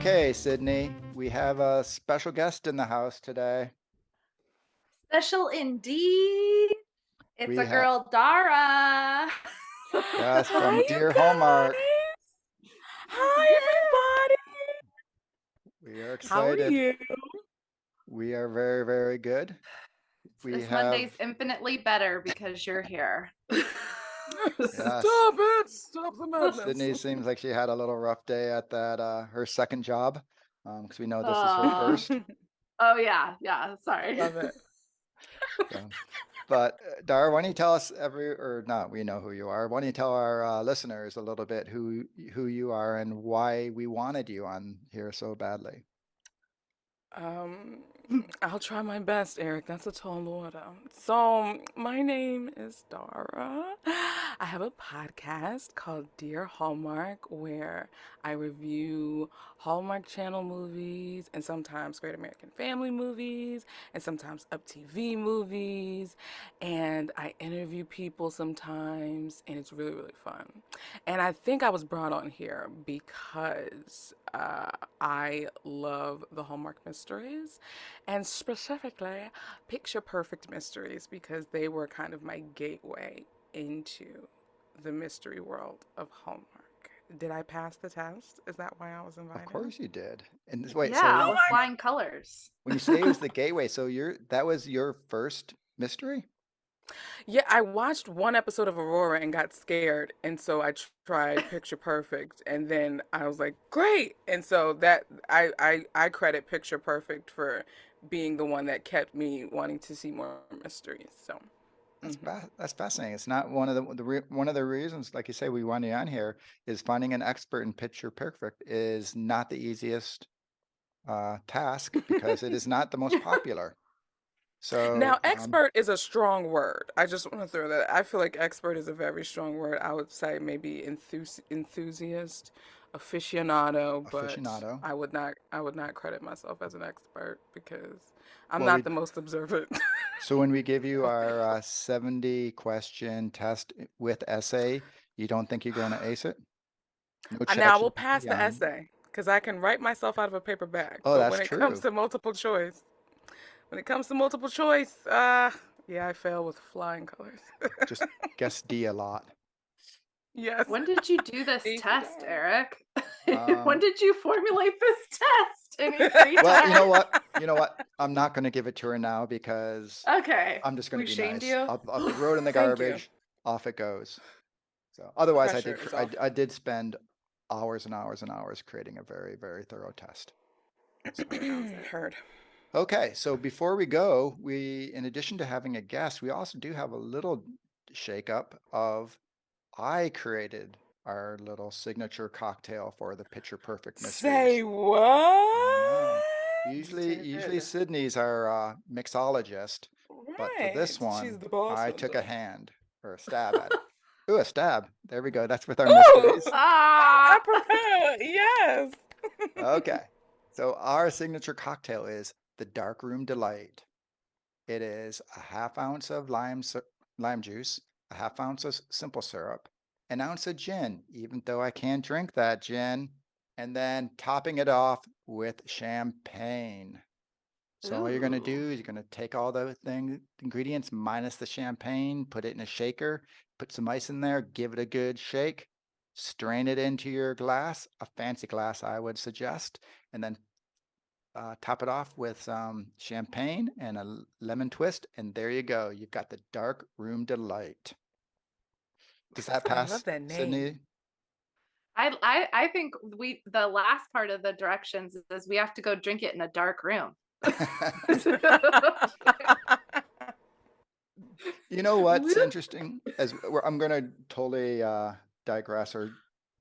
Okay, Sydney, we have a special guest in the house today. Special indeed. It's We a have, girl, Dara. yes, Hi, from you Dear Hallmark. guys. Hi, Yeah. everybody. We are How are excited. you? We are very, very good. We This have, Monday's infinitely better because you're here. yes, Stop it. Stop the madness. Sydney seems like she had a little rough day at that, her second job, because we know this is her uh, first. oh yeah, sorry. Love it. So, but Dara, why don't you tell us or not, we know who you are. Why don't you tell our listeners a little bit who you are and why we wanted you on here so badly? Um, I'll try my best, Eric. That's a tall order. So, my name is Dara. I have a podcast called Dear Hallmark where I review Hallmark Channel movies and sometimes Great American Family movies and sometimes UpTV movies. And I interview people sometimes, and it's really, really fun. And I think I was brought on here because I love the Hallmark mysteries, and specifically picture perfect mysteries because they were kind of my gateway into the mystery world of Hallmark. Did I pass the test? Is that why I was Of invited? course you did. And wait, Yeah, so with flying colors. when you say it was the gateway, so that was your first mystery? Yeah, I watched one episode of Aurora and got scared, and so I tried Picture Perfect, and then I was like, great, and so that I credit Picture Perfect for being the one that kept me wanting to see more mysteries. So, That's fascinating. It's not one of one of the reasons, like you say, we want you on here is finding an expert in picture perfect is not the easiest task because it is not the most popular. So now expert is a strong word. I just want to throw that. I feel like expert is a very strong word. I would say maybe enthusiast, aficionado, but aficionado. I would not credit myself as an expert because I'm Well, not we the most observant. so when we give you our 70 question test with essay, you don't think you're going to ace it? No chat Now I will pass GPT the on. essay because I can write myself out of a paper bag. Oh, But that's when it comes true. to multiple choice, yeah, I fail with flying colors. Just guess D a lot. Yes. When did you do this D for test, Dara. Eric? When Um, did you formulate this test? Any free well, you time? know what? You know what? I'm not going to give it to her now because Okay. I'm just going to We be shamed nice. you. I'll throw it in the Thank you. garbage. Off it goes. So otherwise, Pressure is off. I did spend hours and hours and hours creating a very, very thorough test. So, Sounds it. Heard. okay. So before we go, in addition to having a guest, we also do have a little shakeup of I created our little signature cocktail for the Picture Perfect Say Mysteries. I know. what? You Usually did. Sydney's our mixologist, but for Right. this She's one, the boss I of took a the. hand or a stab at it. Ooh, a stab. There we go. That's with our Ooh! mysteries. I Ah. prepared. Yes. Okay. So our signature cocktail is the Dark Room Delight. It is a half ounce of lime juice, a half ounce of simple syrup, an ounce of gin, even though I can't drink that gin, and then topping it off with champagne. So all you're going to Ooh. do is you're going to take all the ingredients minus the champagne, put it in a shaker, put some ice in there, give it a good shake, strain it into your glass, a fancy glass I would suggest, and then top it off with some champagne and a lemon twist, and there you go. You've got the Dark Room Delight. Does that I love pass, that name. Sydney? I think the last part of the directions is we have to go drink it in a dark room. You know what's Whoop. interesting? I'm going to totally digress or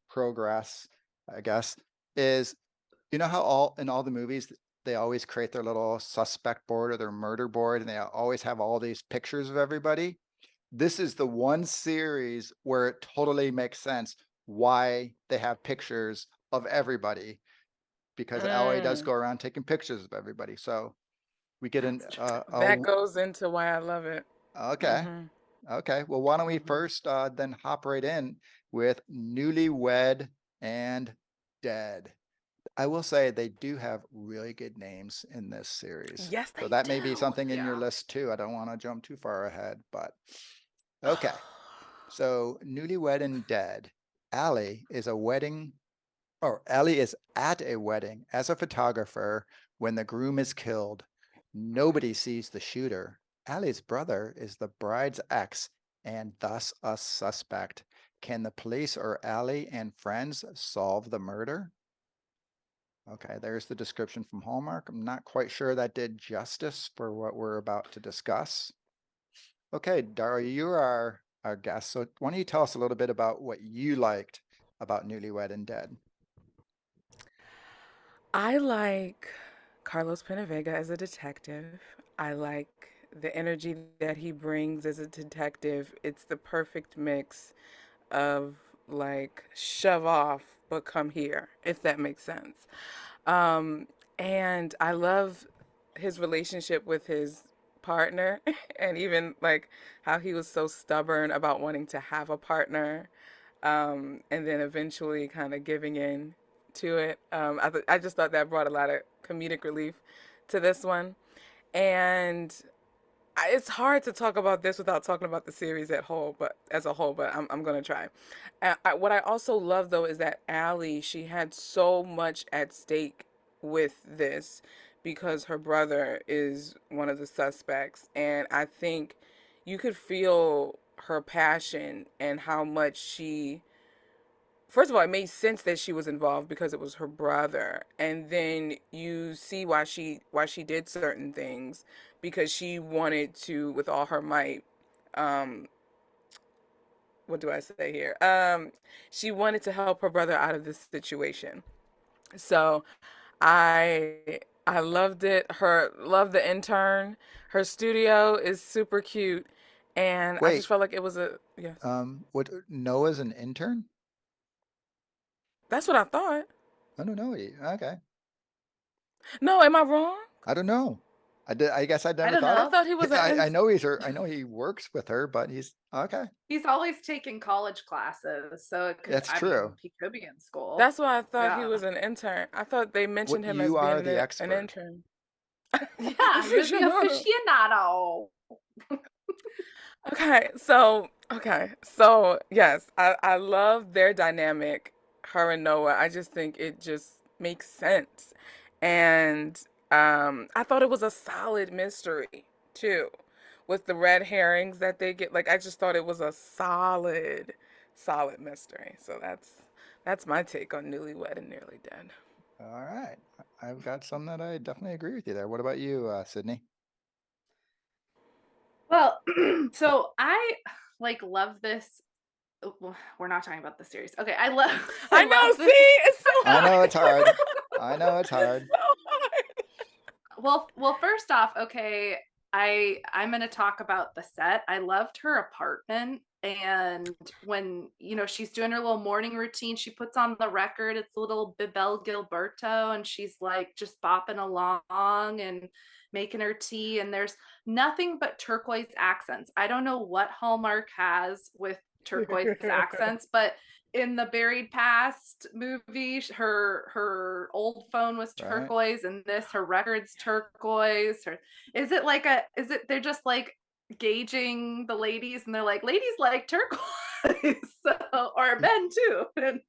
progress, I guess, is you know how all in all the movies they always create their little suspect board or their murder board, and they always have all these pictures of everybody. This is the one series where it totally makes sense why they have pictures of everybody because Allie does Mm, go around taking pictures of everybody. So we get an That's true. that goes into why I love it. okay. Mm-hmm. Okay. Well, why don't we Mm-hmm. first then hop right in with Newlywed and Dead. I will say they do have really good names in this series. Yes, So they that may be do. something in your Yeah. list too. I don't want to jump too far ahead, but okay. So Newlywed and Dead. Allie is a wedding, or Allie is at a wedding as a photographer when the groom is killed. Nobody sees the shooter. Allie's brother is the bride's ex and thus a suspect. Can the police or Allie and friends solve the murder? Okay, there's the description from Hallmark. I'm not quite sure that did justice for what we're about to discuss. Okay, Dara, you are our guest. So why don't you tell us a little bit about what you liked about Newlywed and Dead? I like Carlos Penvega as a detective. I like the energy that he brings as a detective. It's the perfect mix of like shove off but come here, if that makes sense. Um, and I love his relationship with his partner and even like how he was so stubborn about wanting to have a partner, and then eventually kind of giving in to it. I just thought that brought a lot of comedic relief to this one. And it's hard to talk about this without talking about the series at whole, but as a whole. But I'm gonna try. What I also love though is that Allie, she had so much at stake with this because her brother is one of the suspects, and I think you could feel her passion and how much she, first of all, it made sense that she was involved because it was her brother, and then you see why she did certain things because she wanted to, with all her might, um, what do I say here? She wanted to help her brother out of this situation. So I loved it. Loved the intern. Her studio is super cute, and I Wait, just felt like it was a yes. what Noah's an intern? That's what I thought. I don't know. Okay. No, am I wrong? I don't know. I guess I'd I never don't thought I of. know. thought he was an I know he's her. I know he works with her, but he's okay. He's always taking college classes, so it could, That's I mean, true. he could be in school. That's why I thought he Yeah. was an intern. I thought they What mentioned him as you are being the an expert. intern. Yeah, you're the Aficionado. aficionado. Okay, so yes, I love their dynamic, her and Noah. I just think it just makes sense, and I thought it was a solid mystery too, with the red herrings that they get. Like I just thought it was a solid mystery. So that's my take on Newlywed and Nearly Dead. All right. I've got some that I definitely agree with you there. What about you, Sydney? Well, so I like love this. We're not talking about the series. Okay, I love I I know. love See, this. it's so I know it's hard. hard. I know it's It's hard. so hard. Well, first off, okay, I'm going to talk about the set. I loved her apartment, and when, she's doing her little morning routine, she puts on the record. It's a little Bibel Gilberto, and she's like just bopping along and making her tea, and there's nothing but turquoise accents. I don't know what Hallmark has with turquoise accents, but in the Buried Past movie, her old phone was Right. turquoise, and this her record's turquoise. Or is it they're just like gauging the ladies, and they're like, ladies like turquoise, so, or men too. And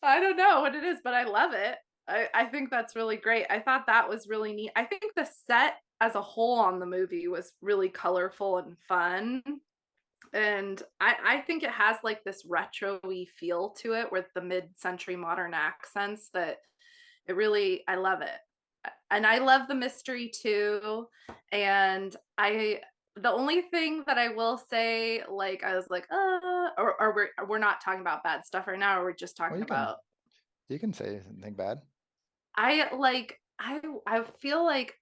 I don't know what it is, but I love it. I think that's really great. I thought that was really neat. I think the set as a whole on the movie was really colorful and fun, and I think it has like this retro-y feel to it with the mid-century modern accents that it really, I love it. And I love the mystery too. And the only thing that I will say, like, I was like, or we're not talking about bad stuff right now, or we're just Well, talking about, you can say something bad. I feel like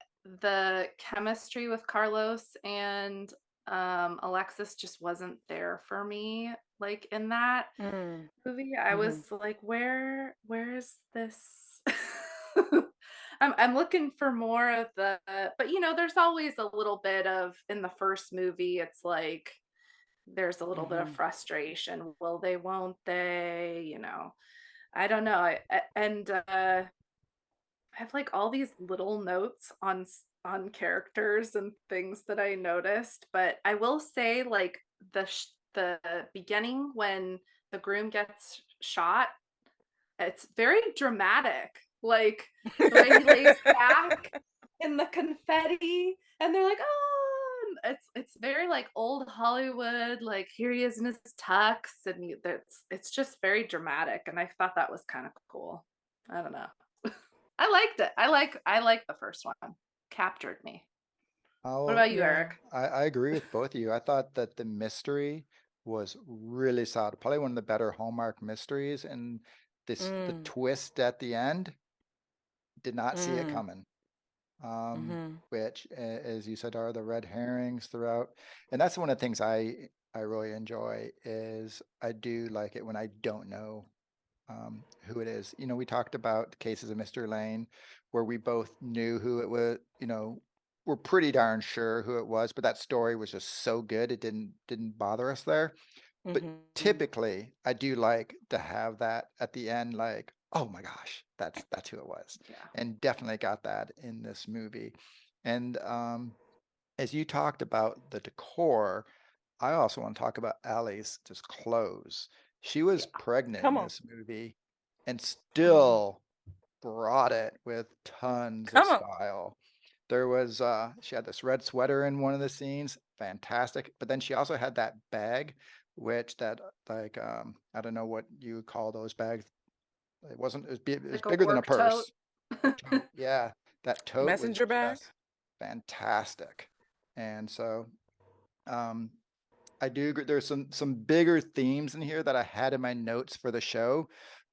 the chemistry with Carlos and Alexis just wasn't there for me, like in that Mm, movie. I was mhm, like, where's this? I'm looking for more of but there's always a little bit of, in the first movie, it's like there's a little bit of mhm. frustration. Will they, won't they? I don't know. I have like all these little notes on on characters and things that I noticed, but I will say like the beginning when the groom gets shot, it's very dramatic. Like the way he lays back in the confetti and they're like, "Oh," it's very like old Hollywood, like here he is in his tux and it's just very dramatic and I thought that was kind of cool. I don't know. I liked it. I like the first one. Captured me. What Oh, about you, Yeah. Eric? I agree with both of you. I thought that the mystery was really solid. Probably one of the better Hallmark mysteries, and the Mm. twist at the end, did not see it Mm. coming. Mm-hmm. Which, as you said, are the red herrings throughout. And that's one of the things I really enjoy is I do like it when I don't know who it is. You know, we talked about cases of Mr. Lane where we both knew who it was, you know, we're pretty darn sure who it was, but that story was just so good it didn't bother us there. But Mm-hmm. typically I do like to have that at the end, like, oh my gosh, that's who it was. Yeah. And definitely got that in this movie. And as you talked about the decor, I also want to talk about Allie's just clothes. She was Yeah. pregnant in Come on. this movie and Mhm. still brought it with tons of Come on. style. There was she had this red sweater in one of the scenes, fantastic. But then she also had that bag, which that like I don't know what you would call those bags. It wasn't it was Like a bigger than a work tote. purse. Tote, yeah. That tote was Messenger bag? just fantastic. And so um I do agree. There's some bigger themes in here that I had in my notes for the show,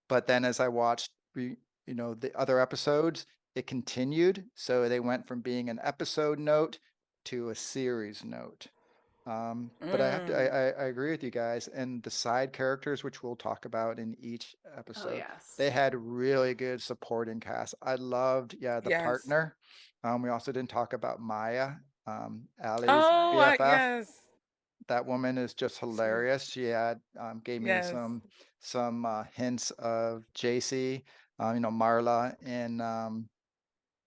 but then as I watched, you know, the other episodes, it continued. So they went from being an episode note to a series note. But I have to, Mm. I agree with you guys. And the side characters, which we'll talk about in each Oh episode, yes. they had really good supporting cast. I loved, yeah, the Yes. partner. We also didn't talk about Maya, Allie's Oh, BFF. yes. That woman is just She's hilarious. She had gave me yes. some hints of JC, you know, Marla in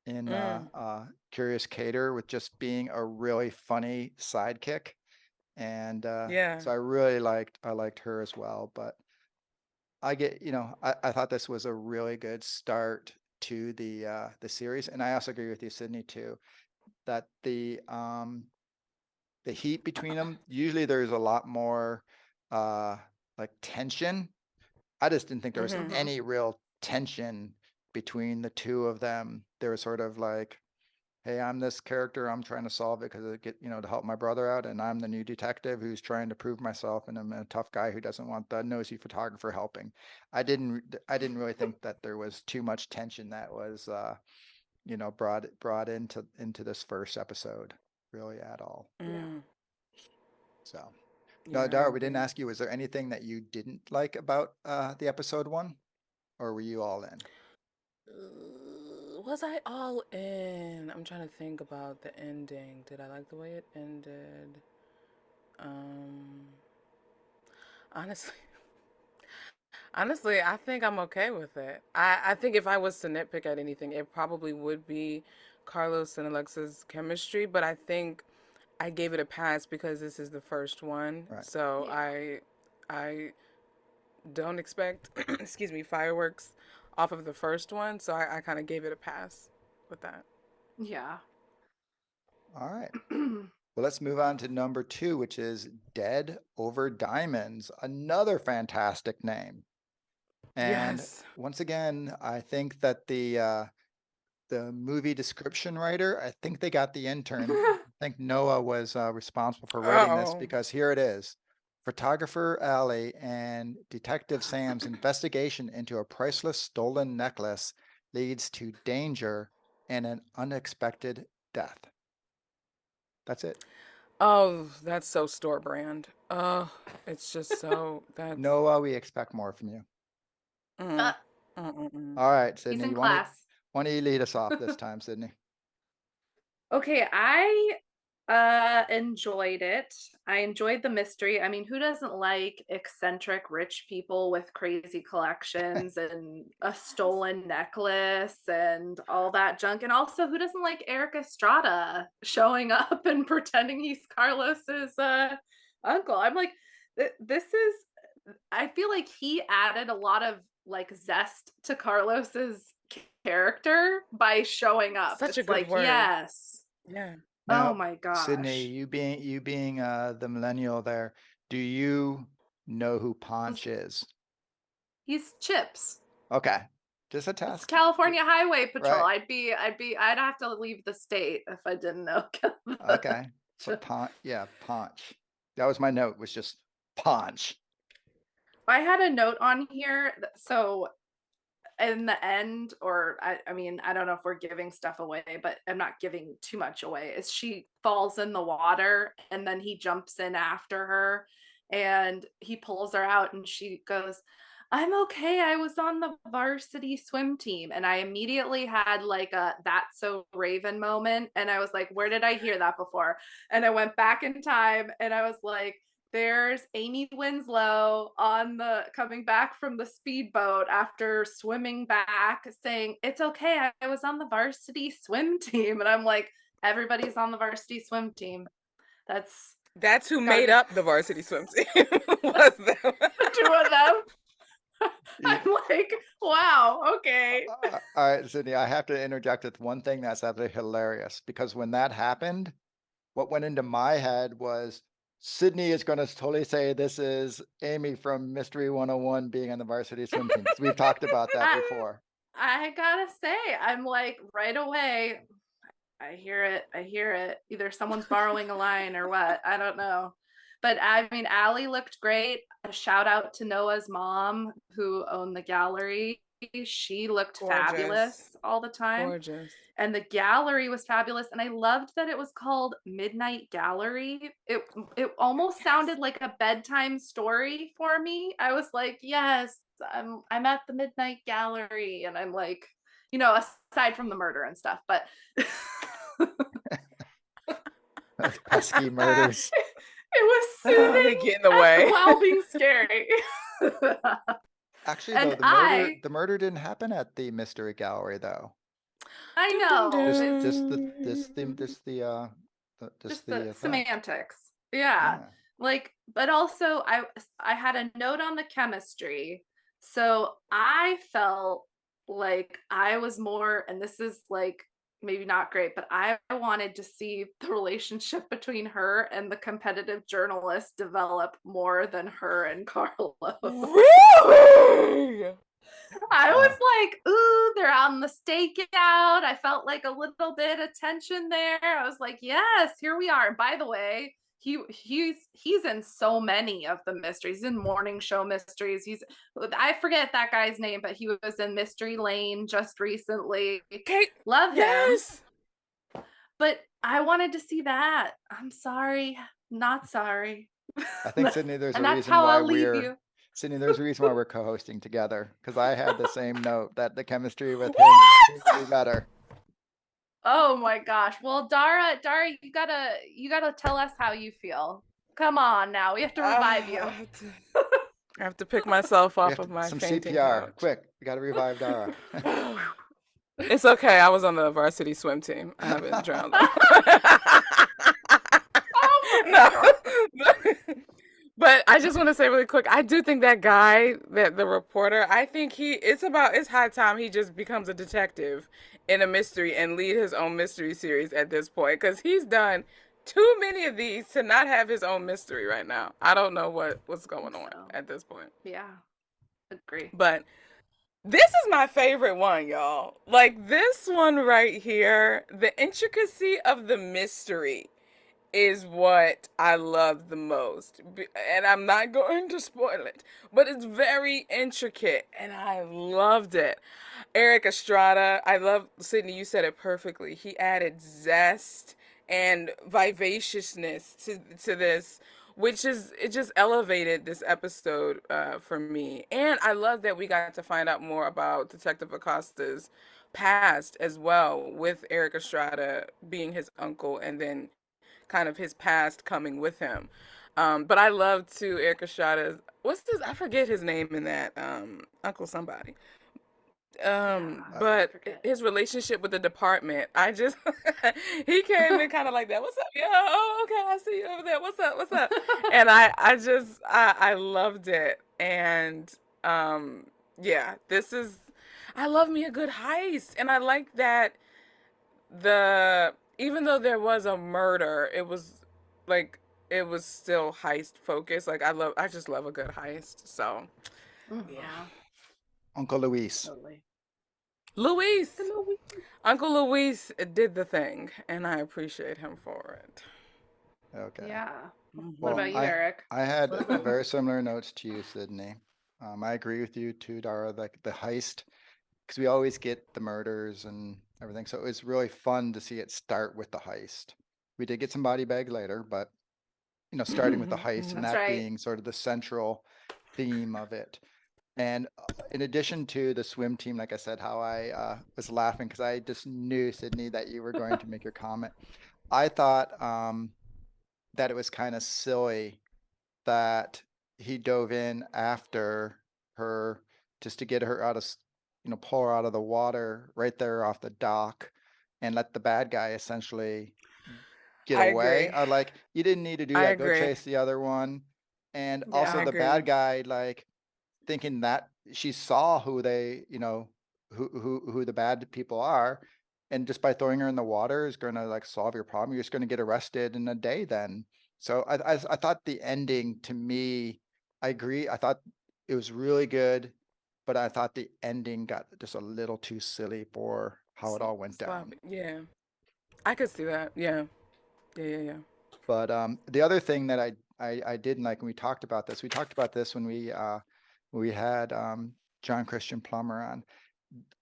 Mm. Curious Cater with just being a really funny sidekick, and Yeah. so I liked her as well. But I get, you know, I thought this was a really good start to the series, and I also agree with you, Sydney, too, that the heat between them, usually there's a lot more uh like tension. I just didn't think there was Mm-hmm. Mhm. any real tension between the two of them. They were sort of like, hey, I'm this character, I'm trying to solve it because it get, you know, to help my brother out, and I'm the new detective who's trying to prove myself, and I'm a tough guy who doesn't want the nosy photographer helping. I didn't really think that there was too much tension that was you know, brought into this first episode really at all. Yeah. Mm. So no, Yeah, I Dara, we didn't agree. ask you, was there anything that you didn't like about the episode one? Or were you all in? Was I all in? I'm trying to think about the ending. Did I like the way it ended? Um, honestly, honestly, I think I'm okay with it. I think if I was to nitpick at anything, it probably would be Carlos and Alexa's chemistry, but I think I gave it a pass because this is the first one. Right. So Yeah. I don't expect excuse me, fireworks off of the first one, so I kind of gave it a pass with that. Yeah. All right. Well, let's move on to number two, which is Dead Over Diamonds, another fantastic name. And Yes. once again, I think that the movie description writer, I think they got the intern. I think Noah was responsible for writing this Uh-oh. because here it is. Photographer Allie and Detective Sam's investigation into a priceless stolen necklace leads to danger and an unexpected death. That's it. Oh, that's so store brand. Oh, it's just so that's Noah, we expect more from you. mm, mm. All right, He's Sydney, in class. why don't you lead us off this time, Sydney? Okay, Enjoyed it. I enjoyed the mystery. I mean, who doesn't like eccentric rich people with crazy collections and a stolen necklace and all that junk? And also, who doesn't like Eric Estrada showing up and pretending he's Carlos's uncle? I'm like, this is. I feel like he added a lot of like zest to Carlos's character by showing up. Such a It's good like, word. yes. Yeah. Oh Now, my Sydney, gosh. you being the millennial there, do you know who Ponch is? He's Chips. Okay, just a It's test, California Highway Patrol. right? I'd have to leave the state if I didn't know. Okay, so yeah, Ponch. That was my note. Was just Ponch. I had a note on here. So in the end, or I mean, I don't know if we're giving stuff away, but I'm not giving too much away. Is she falls in the water and then he jumps in after her and he pulls her out and she goes, I'm okay. I was on the varsity swim team. And I immediately had like a that's so Raven moment. And I was like, where did I hear that before? And I went back in time and I was like, there's Amy Winslow on the coming back from the speedboat after swimming back saying, it's okay. I was on the varsity swim team. And I'm like, everybody's on the varsity swim team. That's who gotta made be up the varsity swim team. Was them. the two of them. You- I'm like, wow, okay. all right, Sydney, I have to interject with one thing that's absolutely hilarious because when that happened, what went into my head was Sydney is going to totally say this is Amy from Mystery 101 being on the varsity swim team because we've talked about that I, before. I gotta say, I'm like right away. I hear it. I hear it. Either someone's borrowing a line or what. I don't know. But I mean, Allie looked great. A shout out to Noah's mom who owned the gallery. She looked Gorgeous. fabulous all the time. Gorgeous. And the gallery was fabulous. And I loved that it was called Midnight Gallery. It almost sounded like a bedtime story for me. I was like, yes, I'm at the Midnight Gallery. And I'm like, you know, aside from the murder and stuff, but Those pesky murders. it was They soothing get in the way. while being scary. Actually, And though, I the murder didn't happen at the Mystery Gallery, though. know Just just the the theft. semantics. Yeah. Yeah. Like, but also I had a note on the chemistry. So I felt like I was more, and this is like maybe not great, but I wanted to see the relationship between her and the competitive journalist develop more than her and Carlos. Really? I was like, ooh, they're on the stakeout. I felt like a little bit of tension there. I was like, yes, here we are. And by the way, he's in so many of the mysteries. He's in morning show mysteries. I forget that guy's name, but he was in Mystery Lane just recently. Okay. Love Yes. him. But I wanted to see that. I'm sorry. Not sorry. I think, Sydney, there's And a that's reason how why I'll leave you. Sydney, there's a reason why we're co-hosting together because I had the same note that the chemistry with him What? seems to be better. Oh my gosh. Well, Dara, you gotta tell us how you feel. Come on now. We have to revive you. I have to pick myself We off have of my some fainting CPR, couch. quick! We got to revive Dara. It's okay. I was on the varsity swim team. I haven't drowned. Oh my No. But I just want to say really quick, I do think that guy, that the reporter, I think it's high time he just becomes a detective in a mystery and lead his own mystery series at this point, because he's done too many of these to not have his own mystery right now. I don't know what's going on at this point. Yeah. Agree. But this is my favorite one, y'all. Like this one right here, the intricacy of the mystery is what I love the most. And I'm not going to spoil it, but it's very intricate and I loved it. Eric Estrada, I love, Sydney, you said it perfectly. He added zest and vivaciousness to this, it just elevated this episode for me. And I love that we got to find out more about Detective Acosta's past as well, with Eric Estrada being his uncle and then kind of his past coming with him. But I love too Eric Estrada's, what's this? I forget his name in that, Uncle somebody. Yeah, Uh, I But forget. his relationship with the department, I just he came in kind of like that. What's up, yo? Oh, okay, I see you over there. What's up? What's up? And I loved it. And um, yeah, I love me a good heist, and I like that even though there was a murder, it was like it was still heist focused. Like I just love a good heist. So yeah, Mhm. Uncle Luis. Totally. Luis. Hello. Uncle Luis did the thing, and I appreciate him for it. Okay. Yeah. What Well, about you, Eric? I had very similar notes to you, Sydney. I agree with you too, Dara. Like the heist, because we always get the murders and everything. So it was really fun to see it start with the heist. We did get some body bag later, but starting with the heist and That's that right. being sort of the central theme of it. And in addition to the swim team, like I said, how I was laughing because I just knew, Sydney, that you were going to make your comment. I thought that it was kind of silly that he dove in after her just to get her out of, pull her out of the water right there off the dock and let the bad guy essentially get I away. agree. I like, you didn't need to do I that. Go agree. chase the other one. And I also the agree. bad guy, like thinking that she saw who they, who the bad people are. And just by throwing her in the water is going to like solve your problem. You're just going to get arrested in a day then. So I thought the ending to me, I agree. I thought it was really good, but I thought the ending got just a little too silly for how it all went down. Sloppy. Yeah, I could see that. Yeah, yeah, yeah, yeah. But the other thing that I didn't like, when we talked about this when we had John Christian Plummer on.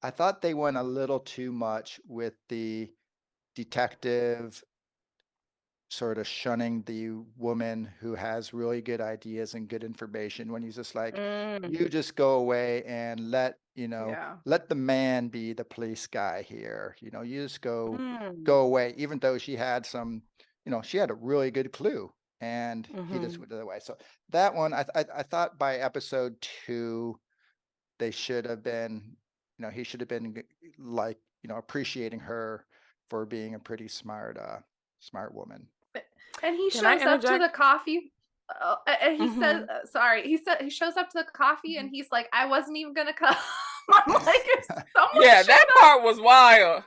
I thought they went a little too much with the detective sort of shunning the woman who has really good ideas and good information when he's just like, Mm, you just go away and Yeah. let the man be the police guy here. You just mm, go away, even though she had she had a really good clue and he just mm-hmm. went the other way. So that one, I thought by episode 2, they should have been, he should have been like, appreciating her for being a pretty smart woman. And he Can I shows up to interject? the coffee. And he says, Mm-hmm. sorry, he said he shows up to the coffee and he's like, I wasn't even gonna come. I'm like, if someone Yeah, that showed up, part was wild.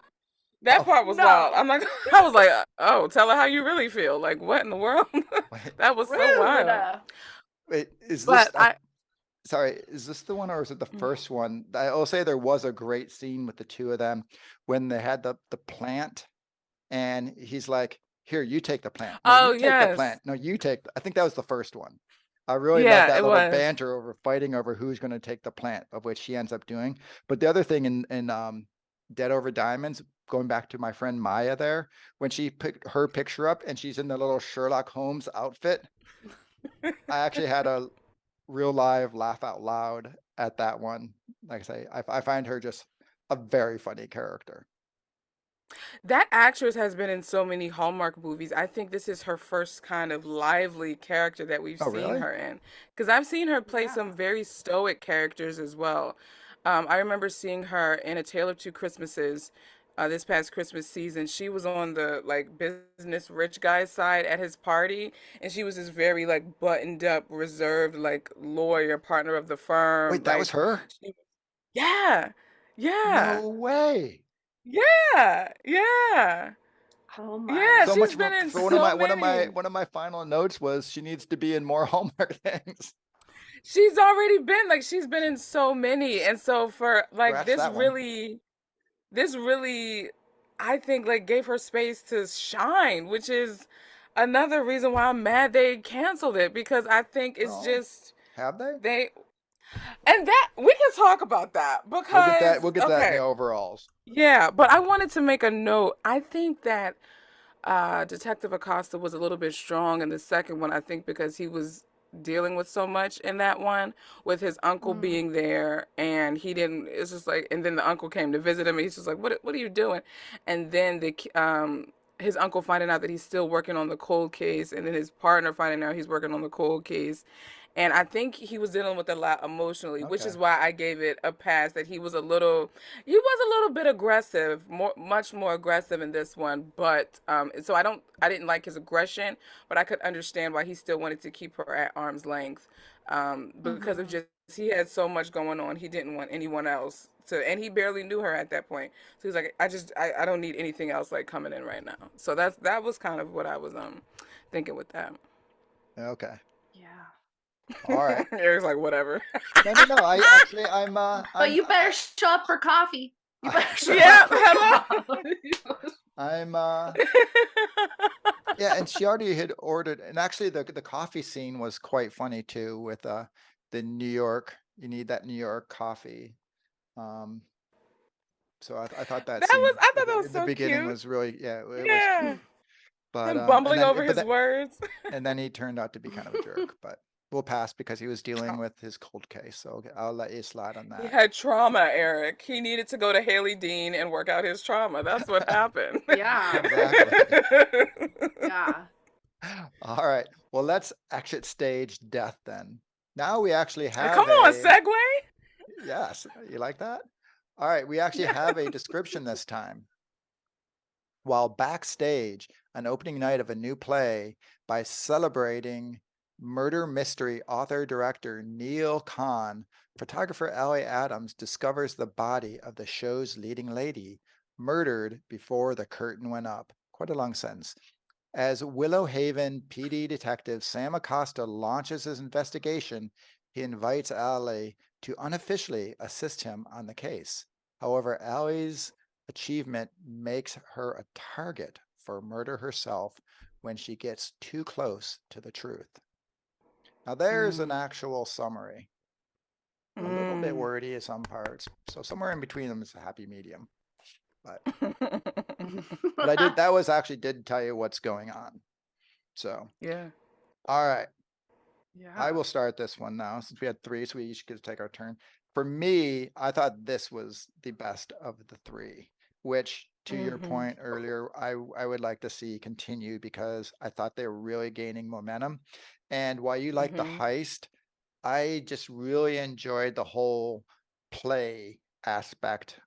That Oh, part was wild. no, I'm like, I was like, oh, tell her how you really feel. Like, what in the world? wait, That was so rude. wild. wait, is this, But I, sorry, is this the one or is it the mm. first one? I'll say there was a great scene with the two of them when they had the plant and he's like, here, you take the plant. No, Oh you take the yes, plant. No, you take, I think that was the first one. I really love yeah, that it little was. banter over fighting over who's going to take the plant, of which she ends up doing. But the other thing in Dead Over Diamonds, going back to my friend Maya there, when she picked her picture up and she's in the little Sherlock Holmes outfit, I actually had a real live laugh out loud at that one. Like I say, I find her just a very funny character. That actress has been in so many Hallmark movies. I think this is her first kind of lively character that we've Oh, seen really? her in. Because I've seen her play Yeah. some very stoic characters as well. I remember seeing her in A Tale of Two Christmases this past Christmas season. She was on the like business rich guy side at his party, and she was this very like buttoned up, reserved like lawyer, partner of the firm. Wait, that was Like, her? she, yeah, yeah, No way. yeah, yeah. Oh my. Yeah, So she's much been more. in So so many. one of my final notes was she needs to be in more Hallmark things. She's already been like she's been in so many. And so for like Scratch that one. this really I think like gave her space to shine, which is another reason why I'm mad they canceled it because I think it's Oh, just have they? they and that we can talk about that We'll get because that. We'll get that in the okay, overalls. yeah, but I wanted to make a note. I think that Detective Acosta was a little bit strong in the second one, I think, because he was dealing with so much in that one, with his uncle Mm. being there, and he didn't. It's just like, and then the uncle came to visit him, and he's just like, "What are you doing?" And then his uncle finding out that he's still working on the cold case, and then his partner finding out he's working on the cold case. And I think he was dealing with a lot emotionally, which Okay. is why I gave it a pass. That he was a little bit aggressive, much more aggressive in this one. But so I didn't like his aggression, but I could understand why he still wanted to keep her at arm's length, because of Mhm. just he had so much going on. He didn't want anyone else to, and he barely knew her at that point. So he's like, I don't need anything else like coming in right now. So that was kind of what I was thinking with that. Okay. Yeah. All right. Eric's like, whatever. No, no, no. I actually, But you better show up for coffee. You I- better show Yeah, up for hello. coffee. I'm, yeah, and she already had ordered, and actually the coffee scene was quite funny too with the New York. You need that New York coffee. Um, so I thought that scene I thought at that was the so beginning cute. was really, yeah, it was Yeah. cute. But Him bumbling over but his words. and then he turned out to be kind of a jerk. But we'll pass because he was dealing with his cold case. So okay, I'll let you slide on He that. had trauma, Eric. He needed to go to Haley Dean and work out his trauma. That's what happened. Yeah. Exactly. Yeah. All right. Well, let's exit stage death then. Now we actually Come have on, a segue. yes. You like that? All right. We actually Yeah. have a description this time. While backstage, an opening night of a new play by celebrating murder mystery author director Neil Kahn, photographer Allie Adams discovers the body of the show's leading lady, murdered before the curtain went up. Quite a long sentence. As Willow Haven PD detective Sam Acosta launches his investigation, he invites Allie to unofficially assist him on the case. However, Allie's achievement makes her a target for murder herself when she gets too close to the truth. Now, there's an actual summary. A little bit wordy in some parts, so somewhere in between them is a happy medium. But that was actually did tell you what's going on. So, Yeah. all right. Yeah. I will start this one now since we had three, so we each get to take our turn. For me, I thought this was the best of the three, which to your point earlier, I would like to see continue because I thought they were really gaining momentum. And while you like the heist, I just really enjoyed the whole play aspect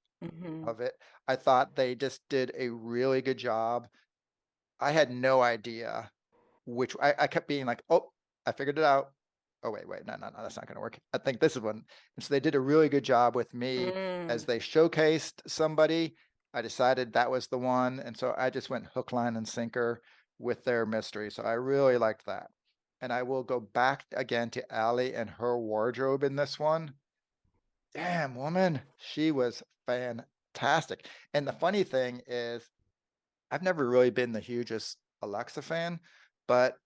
of it. I thought they just did a really good job. I had no idea which I kept being like, oh, I figured it out. Oh, wait, no, that's not going to work. I think this is one. And so they did a really good job with me as they showcased somebody. I decided that was the one. And so I just went hook, line, and sinker with their mystery. So I really liked that. And I will go back again to Allie and her wardrobe in this one. Damn, woman, she was fantastic. And the funny thing is, I've never really been the hugest Alexa fan, but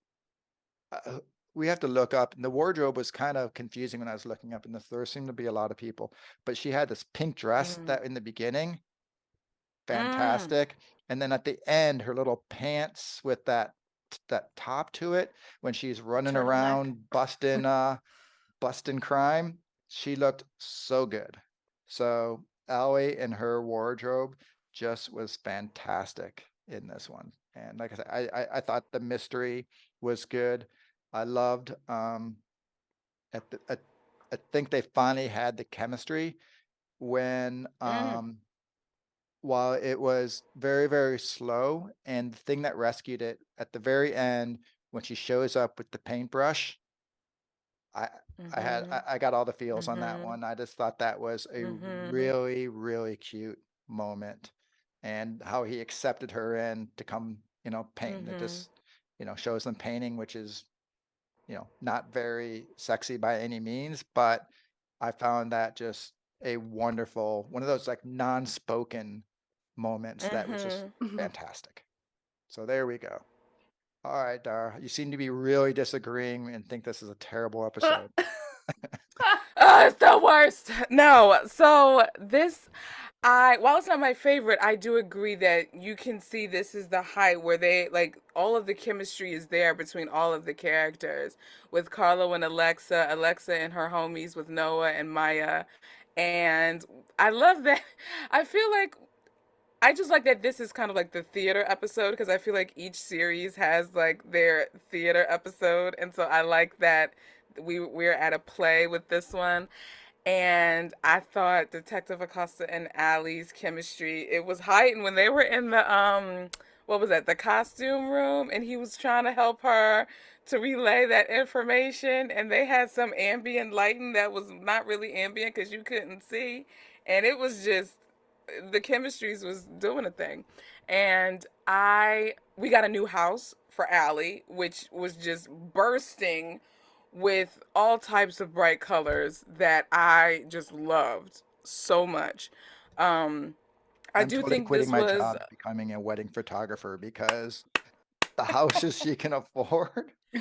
we have to look up, and the wardrobe was kind of confusing when I was looking up, and there seemed to be a lot of people. But she had this pink dress that in the beginning, fantastic, and then at the end, her little pants with that top to it when she's running Turtleneck. around busting crime, she looked so good. So Allie and her wardrobe just was fantastic in this one. And like I said, I thought the mystery was good. I loved I think they finally had the chemistry when while it was very, very slow, and the thing that rescued it at the very end when she shows up with the paintbrush, I I got all the feels on that one. I just thought that was a really, really cute moment, and how he accepted her in to come, paint. It just, shows them painting, which is, not very sexy by any means, but I found that just a wonderful one of those like non-spoken moments that was just fantastic. So there we go. All right, Dara, you seem to be really disagreeing and think this is a terrible episode. It's the worst. No, so while it's not my favorite, I do agree that you can see this is the height where they like all of the chemistry is there between all of the characters with Carlo and Alexa and her homies with Noah and Maya. And I love that. I feel like I just like that this is kind of like the theater episode because I feel like each series has like their theater episode, and so I like that we're at a play with this one. And I thought Detective Acosta and Allie's chemistry, it was heightened when they were in the what was that, the costume room, and he was trying to help her to relay that information, and they had some ambient lighting that was not really ambient because you couldn't see, and it was just the chemistries was doing a thing. And I we got a new house for Allie, which was just bursting with all types of bright colors that I just loved so much. Um, I I'm do totally think quitting this my was. job and becoming a wedding photographer because the houses she can afford.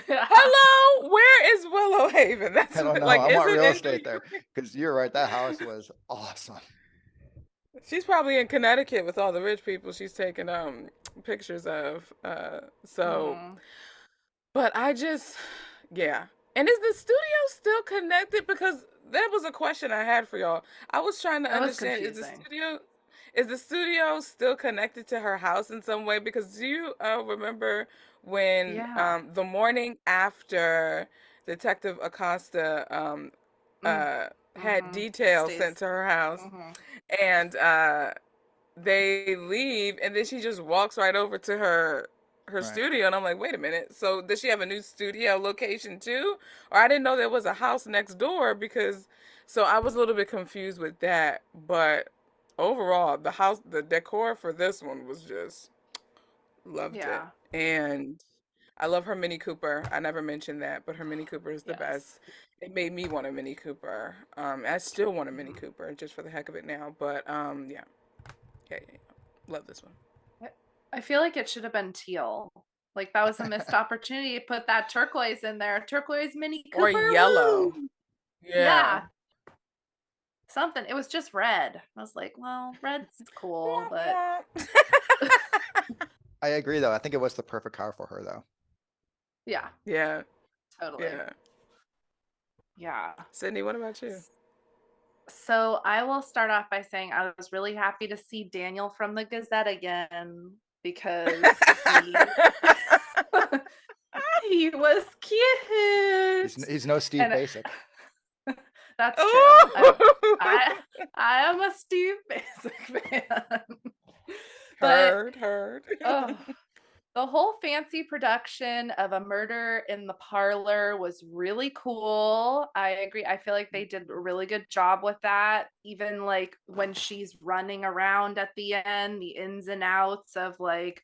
Hello, where is Willow Haven? That's I don't know. like, I is want it real in New estate there York? because you're right. That house was awesome. She's probably in Connecticut with all the rich people she's taking pictures of. So Hmm. but I just, yeah. And is the studio still connected? Because that was a question I had for y'all. I was trying to That was understand, confusing. is the studio still connected to her house in some way? Because do you remember when Yeah. the morning after Detective Acosta Mm. had Hmm. details sent Stays. to her house, Hmm. and they leave, and then she just walks right over to her Right. studio, and I'm like, wait a minute, so does she have a new studio location too? Or I didn't know there was a house next door, because so I was a little bit confused with that. But overall, the decor for this one was just loved it. Yeah. And I love her Mini Cooper. I never mentioned that, but her Mini Cooper is the Yes. best. It made me want a Mini Cooper. I still want a Mini Mhm. Cooper just for the heck of it now, but yeah. Yeah. Love this one. I I feel like it should have been teal. Like that was a missed opportunity to put that turquoise in there. Turquoise Mini Or Cooper. yellow. Woo! Yeah. Yeah. Something. It was just red. I was like, well, red's cool, but Wah, wah. I agree, though. I think it was the perfect car for her, though. yeah, Yeah. totally. Yeah. Yeah. Sydney, what about you? S- So I will start off by saying I was really happy to see Daniel from the Gazette again because he he was cute. He's no Steve And Basic. that's true. Ooh. I I am a Steve Basic fan. But Heard. oh, the whole fancy production of a murder in the parlor was really cool. I agree. I feel like they did a really good job with that. Even like when she's running around at the end, the ins and outs of like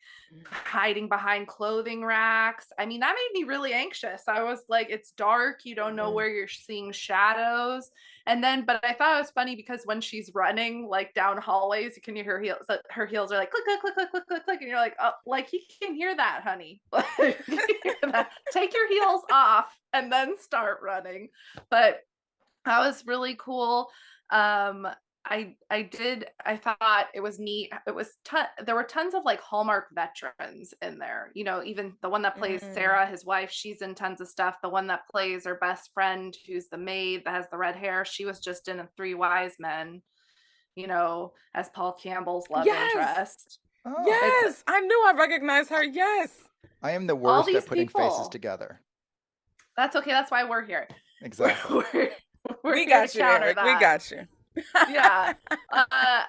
hiding behind clothing racks. I mean, that made me really anxious. I was like, it's dark, you don't know Mhm. where you're seeing shadows. And then, but I thought it was funny because when she's running like down hallways, you can hear her heels are like click, click, click, click, click, click, click. And you're like, oh, like he can hear that, honey. Like, you can hear that. Take your heels off and then start running. But that was really cool. Um, I thought it was neat. There were tons of like Hallmark veterans in there. You know, even the one that plays Mm. Sarah, his wife, she's in tons of stuff. The one that plays her best friend, who's the maid that has the red hair, she was just in a Three Wise Men, you know, as Paul Campbell's love Yes. interest. Oh, It's Yes. I knew I recognized her. Yes. I am the all worst at these putting faces people. together. That's okay. That's why we're here. We're, Exactly. we're, we're We here to got you, counter Eric. We that. got you. Yeah.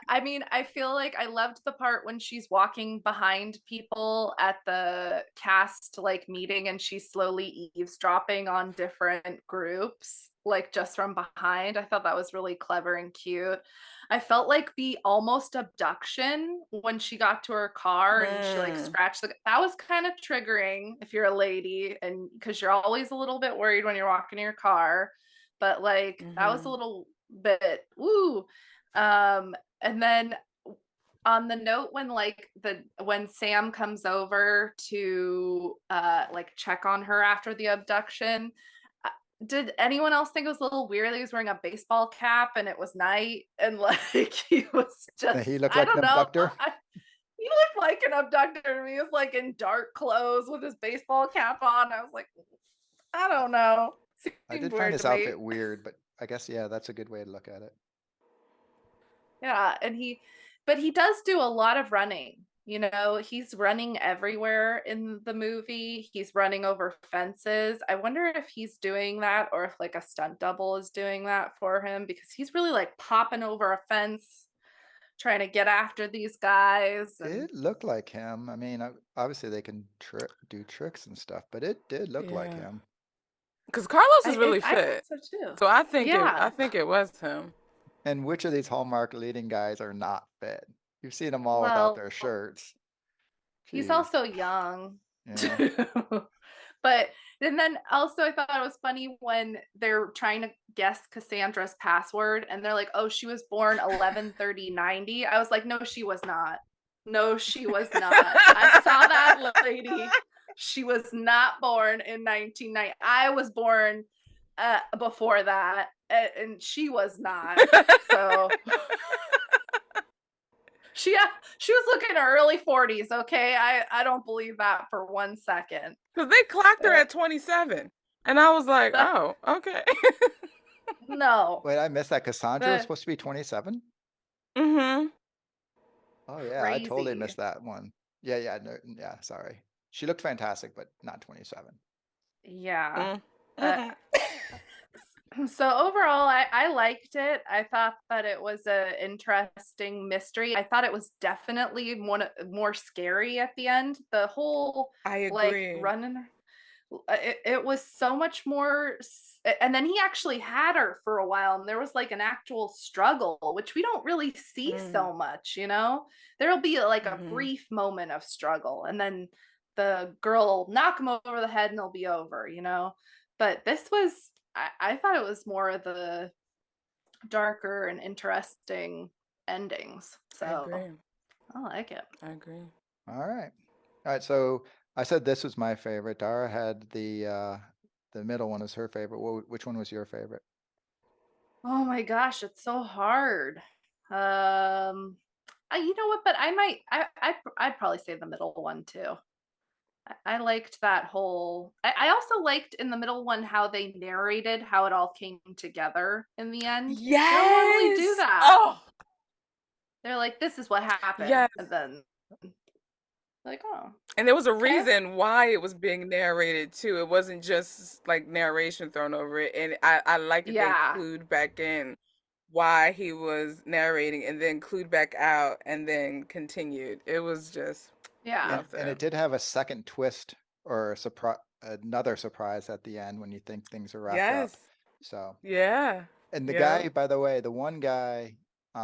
I mean, I feel like I loved the part when she's walking behind people at the cast like meeting and she's slowly eavesdropping on different groups, like just from behind. I thought that was really clever and cute. I felt like the almost abduction when she got to her car and she like Mm. scratched that was kind of triggering if you're a lady and because you're always a little bit worried when you're walking in your car. But like that was a Mhm. little bit woo. And then on the note when Sam comes over to like check on her after the abduction, uh, did anyone else think it was a little weird that he was wearing a baseball cap and it was night and like he was just He looked I like an don't know. abductor. He looked like an abductor to me. He was like in dark clothes with his baseball cap on. I was like, I don't know. I Seemed did find weird to his me. outfit weird, but I guess, yeah, that's a good way to look at it. Yeah, and But he does do a lot of running. You know, he's running everywhere in the movie. He's running over fences. I wonder if he's doing that or if like a stunt double is doing that for him, because he's really like popping over a fence trying to get after these guys. And It looked like him. I mean, obviously they can do tricks and stuff, but it did look like Yeah. him. Because Carlos is really I thought fit. so too. So I think Yeah. it was him. And which of these Hallmark leading guys are not fit? You've seen them all without Well, their shirts. he's Jeez. also young. Yeah. But and then also I thought it was funny when they're trying to guess Cassandra's password and they're like, "Oh, she was born 11/30/90." I was like, "No, she was not. No, she was not. I saw that lady. She was not born in 1990. I was born before that, and she was not." So she was looking early 40s, okay? I don't believe that for 1 second. Because they clocked her at 27. And I was like, oh, okay. No. Wait, I missed that. Cassandra was supposed to be 27? Mm-hmm. Oh yeah, I totally Crazy. missed that one. Yeah, no, yeah, sorry. She looked fantastic, but not 27. Yeah. Mm-hmm. So overall, I liked it. I thought that it was a interesting mystery. I thought it was definitely more scary at the end. The whole I like agree. running, it was so much more. And then he actually had her for a while, and there was like an actual struggle, which we don't really see so much. You know, there'll be like a brief moment of struggle, and then the girl will knock him over the head, and it'll be over. You know, but this was. I thought it was more of the darker and interesting endings. I So agree. I like it. I agree. All right. So I said this was my favorite. Dara had the middle one as her favorite. Which one was your favorite? Oh my gosh, it's so hard. You know what? But I might. I'd probably say the middle one too. I liked that whole. I also liked in the middle one how they narrated how it all came together in the end. They don't normally do Yes. that. Oh, They're like, "This is what happened," yes. and then like, "Oh." And there was a Okay. reason why it was being narrated too. It wasn't just like narration thrown over it. And I like that they Yeah. clued back in why he was narrating and then clued back out and then continued. It was just Yeah. And it did have a second twist or a surprise, another surprise at the end when you think things are wrapped up. Yes. So Yeah. and the Yeah. guy, by the way, the one guy, we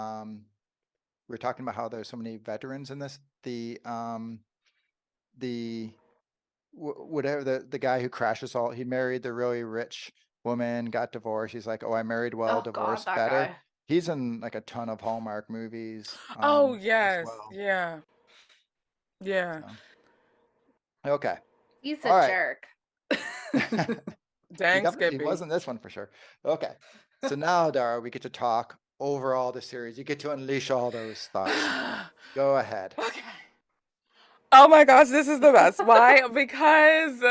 were talking about how there's so many veterans in this. Whatever the guy who crashes he married the really rich woman, got divorced. He's like, oh, I married well, Oh God, divorced that better. guy. He's in like a ton of Hallmark movies Oh, as yes. well. Yeah. Yeah. So, okay. He's All a right. jerk. Dang, He Skippy. wasn't this one for sure. Okay. So now, Dara, we get to talk overall the series. You get to unleash all those thoughts. Go ahead. Okay. Oh my gosh, this is the best. Why? Because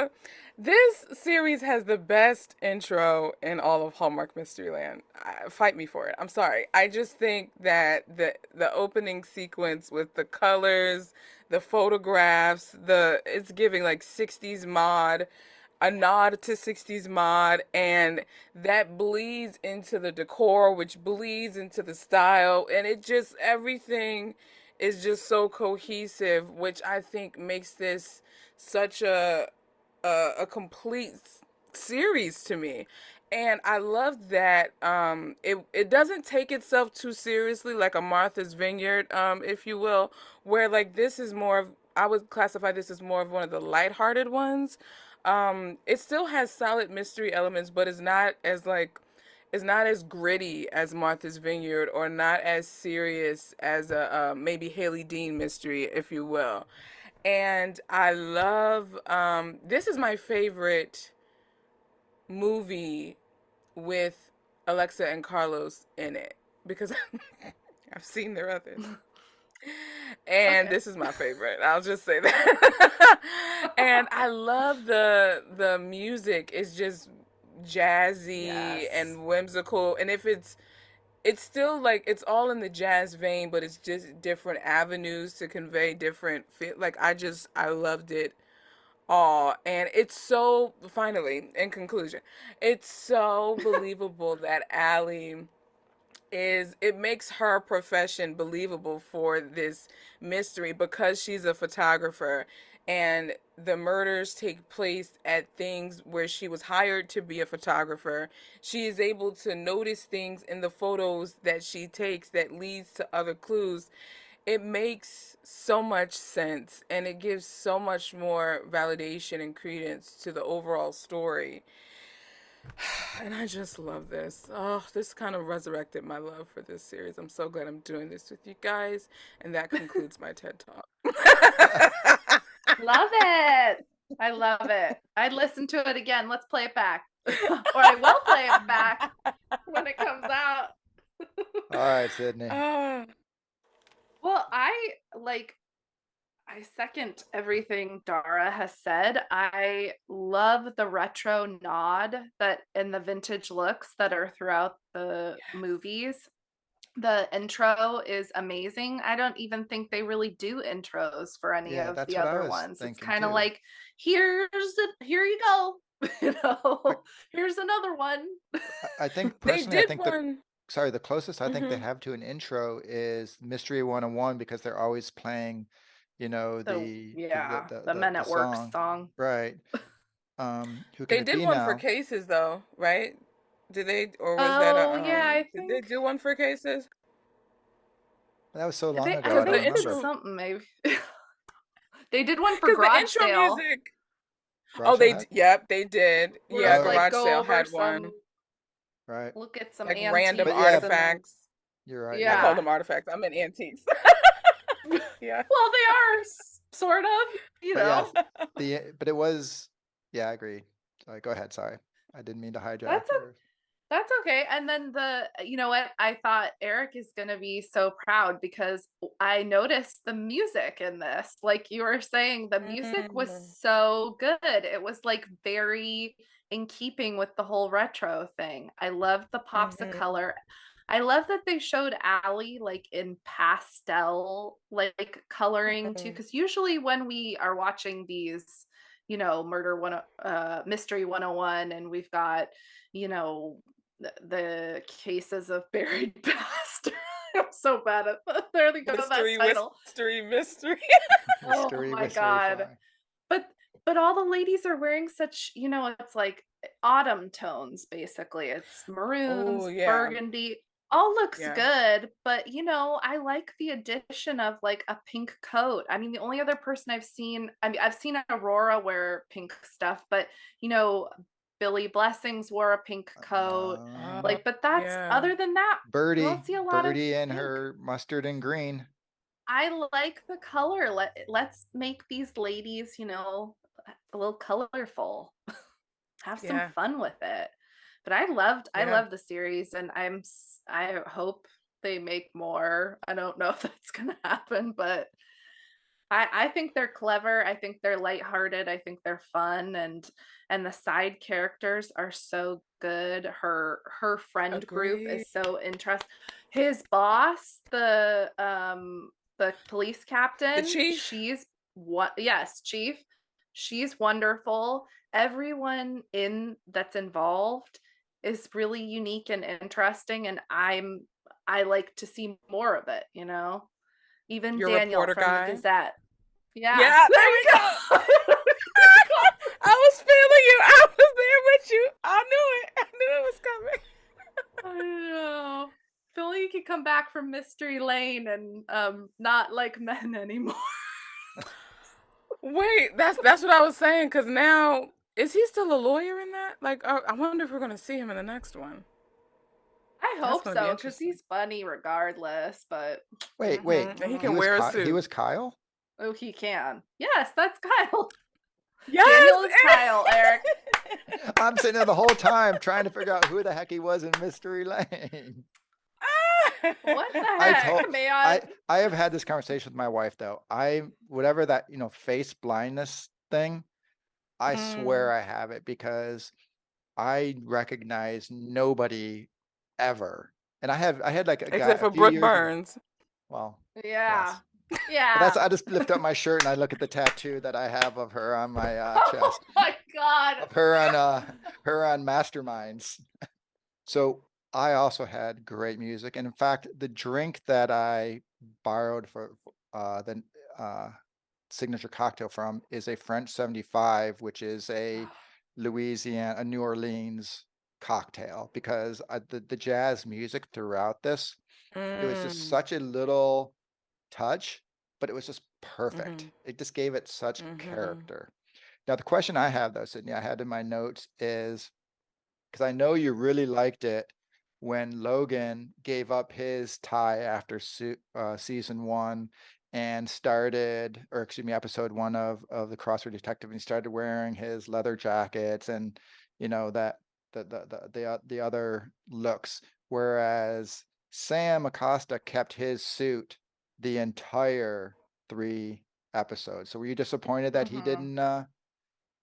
this series has the best intro in all of Hallmark Mysteryland. Fight me for it. I'm sorry. I just think that the opening sequence with the colors, the photographs, it's giving like 60s mod, a nod to 60s mod, and that bleeds into the decor, which bleeds into the style, and it just everything is just so cohesive, which I think makes this such a complete series to me. And I love that it doesn't take itself too seriously like a Martha's Vineyard, if you will, where like this is more of, I would classify this as more of one of the lighthearted ones. It still has solid mystery elements, but it's not as gritty as Martha's Vineyard, or not as serious as a maybe Haley Dean mystery, if you will. And I love this is my favorite movie with Alexa and Carlos in it, because I've seen their others. And Okay. this is my favorite. I'll just say that. And I love the music. It's just jazzy Yes. and whimsical. And if it's it's still like it's all in the jazz vein, but it's just different avenues to convey different feel. Like I loved it all, and it's so finally in conclusion, it's so believable that Allie is it makes her profession believable for this mystery because she's a photographer and the murders take place at things where she was hired to be a photographer. She is able to notice things in the photos that she takes that leads to other clues. It makes so much sense and it gives so much more validation and credence to the overall story. And I just love this. Oh, this kind of resurrected my love for this series. I'm so glad I'm doing this with you guys. And that concludes my TED Talk. Love it. I love it. I'd listen to it again. Let's play it back. Or I will play it back when it comes out. All right, Sydney. Well, I second everything Dara has said. I love the retro nod that and the vintage looks that are throughout the movies. The intro is amazing. I don't even think they really do intros for any Yeah, of that's the what I other was ones. It's thinking kind of too. like, here you go. Here's another one. I think They personally, I did think one. the closest I think they Mhm. have to an intro is Mystery 101 because they're always playing, you know, The Men the at Work song. song. Right. Who can They it did be one for now? cases though, right? Did they or was that Oh a yeah, I did they think do one for cases? That was so long they ago, I Because don't the did remember. intro something maybe. They did one for because the garage intro sale. music. Oh, Garage Sale had? yep, they did. Where it Yeah, was Oh, like Garage go Sale over had one. some right. look at some Like random But antiques yeah, and then artifacts. you're right. You're I call right. yeah. them artifacts. I meant antiques. Yeah. Well, they are sort of, you But yeah, know. but it was, yeah, I agree. Go ahead. Sorry. I didn't mean to hijack That's yours. That's okay. And then you know what? I thought Eric is going to be so proud because I noticed the music in this. Like you were saying, the music was Mm, so good. It was like very in keeping with the whole retro thing. I loved the pops of mhm, color. I love that they showed Allie like in pastel, like coloring too. mhm, Because usually when we are watching these, you know, mystery 101, and we've got, you know, the cases of buried past. I'm so bad at there they go that mystery, title. mystery, mystery. Oh Mystery, my mystery god. fly. But all the ladies are wearing such, you know, it's like autumn tones basically. It's Oh maroons, yeah, burgundy. All looks yeah. good, but you know, I like the addition of like a pink coat. I mean, the only other person I've seen, I mean, I've seen Aurora wear pink stuff, but you know, Billy Blessings wore a pink coat. Oh Like, but that's yeah. other than that, you don't see a lot of Birdie and pink. her mustard and green. I like the color. Let's make these ladies, you know, a little colorful. Have some Yeah, fun with it. But I yeah. loved the series, and I hope they make more. I don't know if that's gonna happen, but I think they're clever. I think they're lighthearted. I think they're fun, and the side characters are so good. Her friend group Agree. is so interesting. His boss, the police The captain, chief. she's what yes, chief. She's wonderful. Everyone in that's involved is really unique and interesting, and I like to see more of it, you know? Even Your Daniel reporter from the guy. Gazette. Yeah, Yeah, there there we you go. go. I was feeling you. I was there with you. I knew it. I knew it was coming. I know. Feel like you could come back from Mystery Lane and not like men anymore. Wait, that's what I was saying. Cause now is he still a lawyer in that? Like, I wonder if we're gonna see him in the next one. I That's hope gonna be so, because interesting. he's funny regardless, but Wait. And he mm, can wear a He suit. was Kyle? oh, he can. Yes, that's Kyle. Yes. Daniel is Kyle, Eric. I'm sitting there the whole time trying to figure out who the heck he was in Mystery Lane. What the I heck, told man? I have had this conversation with my wife though. Whatever that, face blindness thing, I swear Mm. I have it because I recognize nobody ever And I had like a guy Except a for few Brooke years ago. Burns. Well, Yeah. yes. But that's Yeah. I just lift up my shirt and I look at the tattoo that I have of her on my Oh chest. my God. Of her on Masterminds. So I also had great music. And in fact, the drink that I borrowed for the signature cocktail from is a French 75, which is a New Orleans cocktail because the jazz music throughout this, it was just Mm. such a little touch, but it was just perfect. Mhm. It just gave it such Mhm. character. Now, the question I have though, Sydney, I had in my notes is because I know you really liked it when Logan gave up his tie after season one and started, or excuse me, episode one of the Crossword Detective, and he started wearing his leather jackets and that the other looks, whereas Sam Acosta kept his suit the entire 3 episodes. So were you disappointed that he Hmm. didn't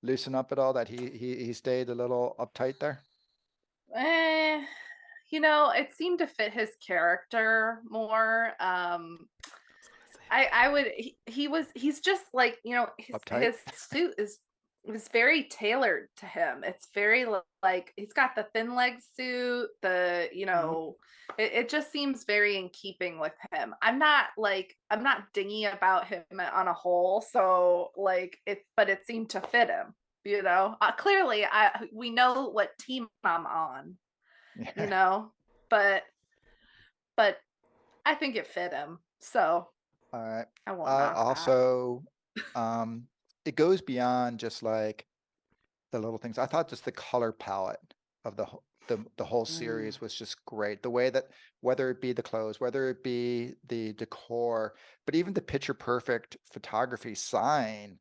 loosen up at all? That he stayed a little uptight there? Eh, it seemed to fit his character more. I was gonna say I would he's just like, Uptight? his suit is very tailored to him. It's very like he's got the thin leg suit, that. it just seems very in keeping with him. I'm not dingy about him on a whole, so like but it seemed to fit him, clearly we know what team I'm on, you Yeah. know, but but I think it fit him. So All right. I won't knock that. Also, um, it goes beyond just like the little things. I thought just the color palette of the whole Mm. series was just great. The way that whether it be the clothes, whether it be the decor, but even the picture perfect photography sign,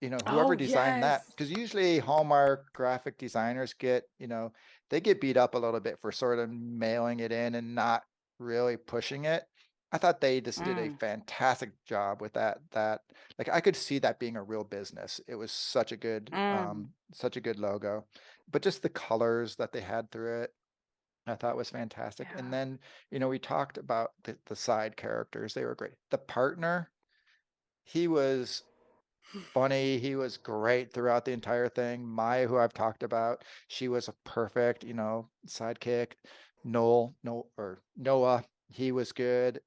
whoever Oh, designed that, yes. because usually Hallmark graphic designers they get beat up a little bit for sort of mailing it in and not really pushing it. I thought they just did a Mm. fantastic job with that like I could see that being a real business. It was Mm. such a good logo. But just the colors that they had through it, I thought was fantastic. And Yeah. then, we talked about the side characters. They were great. The partner, he was funny. He was great throughout the entire thing. Maya, who I've talked about, she was a perfect, sidekick. Noah, he was good.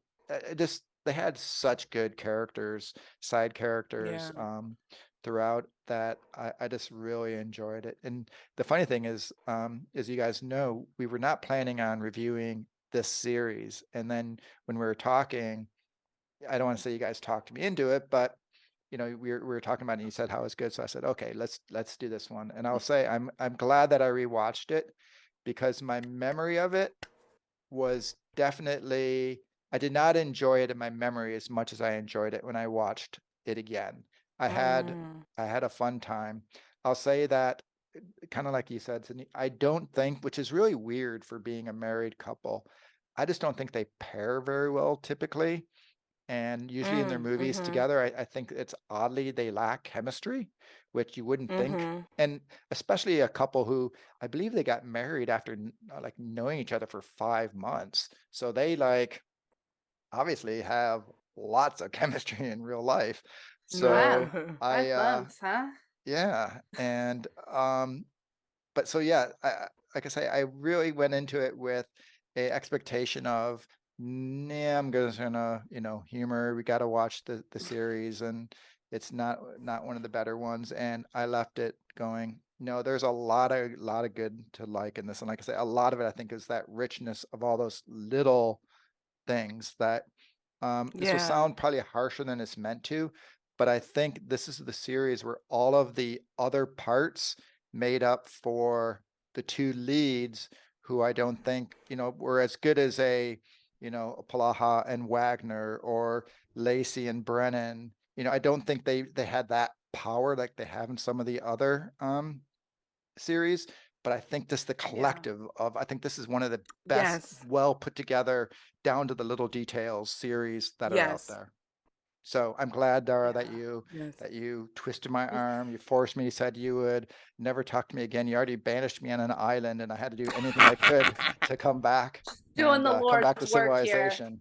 Just they had such good characters, side characters, Yeah. throughout that I just really enjoyed it. And the funny thing is, as you guys know, we were not planning on reviewing this series. And then when we were talking, I don't want to say you guys talked me into it, but we were talking about it and you said how it's good. So I said, okay, let's do this one. And I'll say I'm glad that I rewatched it because my memory of it was definitely I did not enjoy it in my memory as much as I enjoyed it when I watched it again. I had Mm. I had a fun time. I'll say that kind of like you said, Sydney, I don't think, which is really weird for being a married couple, I just don't think they pair very well typically. And usually in their Mm. movies Mhm. together, I think it's oddly they lack chemistry, which you wouldn't think. Mhm. And especially a couple who I believe they got married after like knowing each other for 5 months. So they like obviously have lots of chemistry in real life. Wow. So I 5 months, huh? yeah. And but so yeah, like I say, I really went into it with a expectation of, nah, I'm just gonna, humor. We got to watch the series, and it's not one of the better ones. And I left it going, no, there's a lot of good to like in this. And like I say, a lot of it I think is that richness of all those little things that this will Yeah. sound probably harsher than it's meant to, but I think this is the series where all of the other parts made up for the two leads who I don't think, were as good as a Palaha and Wagner or Lacey and Brennan. I don't think they had that power like they have in some of the other series, but I think just the Yeah. collective of I think this is one of the best, Yes. well put together, down to the little details series that are out Yes. there. So I'm glad, Dara, that Yeah. you Yes. that you twisted my arm, you forced me, said you would never talk to me again. You already banished me on an island, and I had to do anything I could to come back. Doing and the come back to Lord's work here. civilization.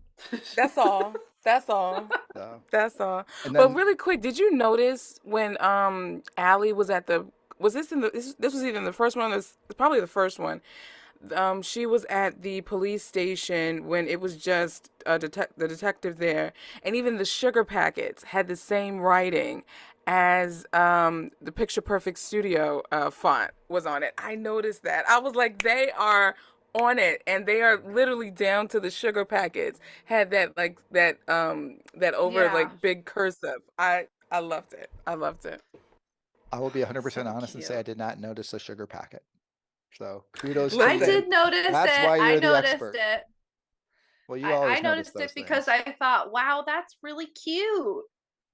That's all. That's all. So, That's all. and But then really quick, did you notice when Allie was at the was this in the this was either in the first one or probably the first one. She was at the police station when it was just the detective there, and even the sugar packets had the same writing as the Picture Perfect Studio font was on it. I noticed that. I was like, they are on it, and they are literally down to the sugar packets. Had that like that over Yeah. like big cursive. I loved it. I loved it. I will be 100% So honest and say I cute. did not notice the sugar packet. So kudos to I you. did Listen. notice That's it. why I you're the noticed expert. it. Well, you I always notice noticed it those because things. I thought, wow, that's really cute.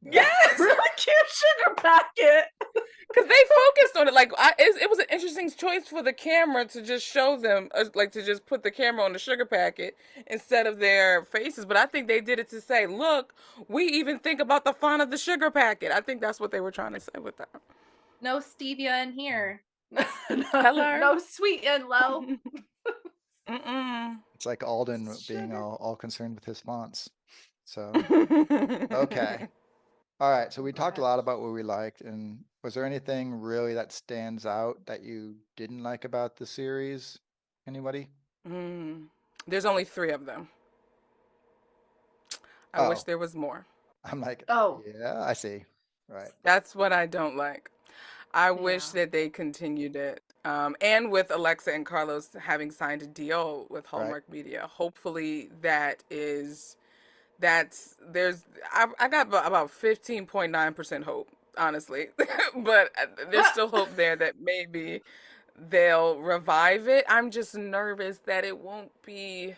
Yes. Really cute sugar packet. Because they focused on it. Like, it was an interesting choice for the camera to just show them, like, to just put the camera on the sugar packet instead of their faces. But I think they did it to say, look, we even think about the font of the sugar packet. I think that's what they were trying to say with that. No stevia in here. Hello? No sweet and low. Mm-mm. It's like Alden being Sugar. all concerned with his fonts. So, okay. All right. So we talked a lot about what we liked. And was there anything really that stands out that you didn't like about the series? Anybody? There's only 3 of them. I wish Oh, there was more. I'm like, Oh, yeah, I see. Right. That's what I don't like. I wish yeah. that they continued it. And with Alexa and Carlos having signed a deal with Right. Hallmark Media, hopefully I got about 15.9% hope, honestly. But there's still hope there that maybe they'll revive it. I'm just nervous that it won't be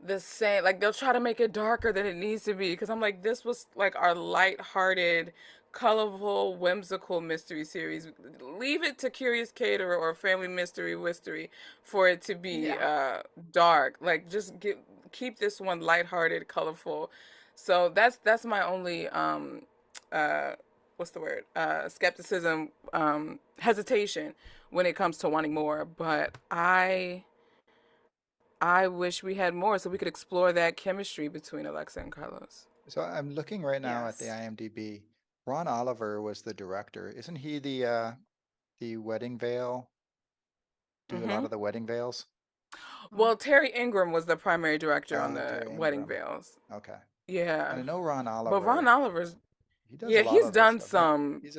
the same. Like they'll try to make it darker than it needs to be because I'm like, this was like our light-hearted, colorful, whimsical mystery series. Leave it to Curious Caterer or Family Mystery Wistery for it to be Yeah. dark. Like just keep this one lighthearted, colorful. So that's my only uh what's the word? Skepticism, hesitation when it comes to wanting more. But I wish we had more so we could explore that chemistry between Alexa and Carlos. So I'm looking right now at the Yes. IMDb. Ron Oliver was the director. Isn't he the wedding veil? Do a lot Mm-hmm. of the wedding veils? Well, Terry Ingram was the primary director on the Terry wedding Ingram. veils. Okay. Yeah. And I know Ron But Ron Oliver. Oliver's, He does a yeah, lot he's of other done stuff, right?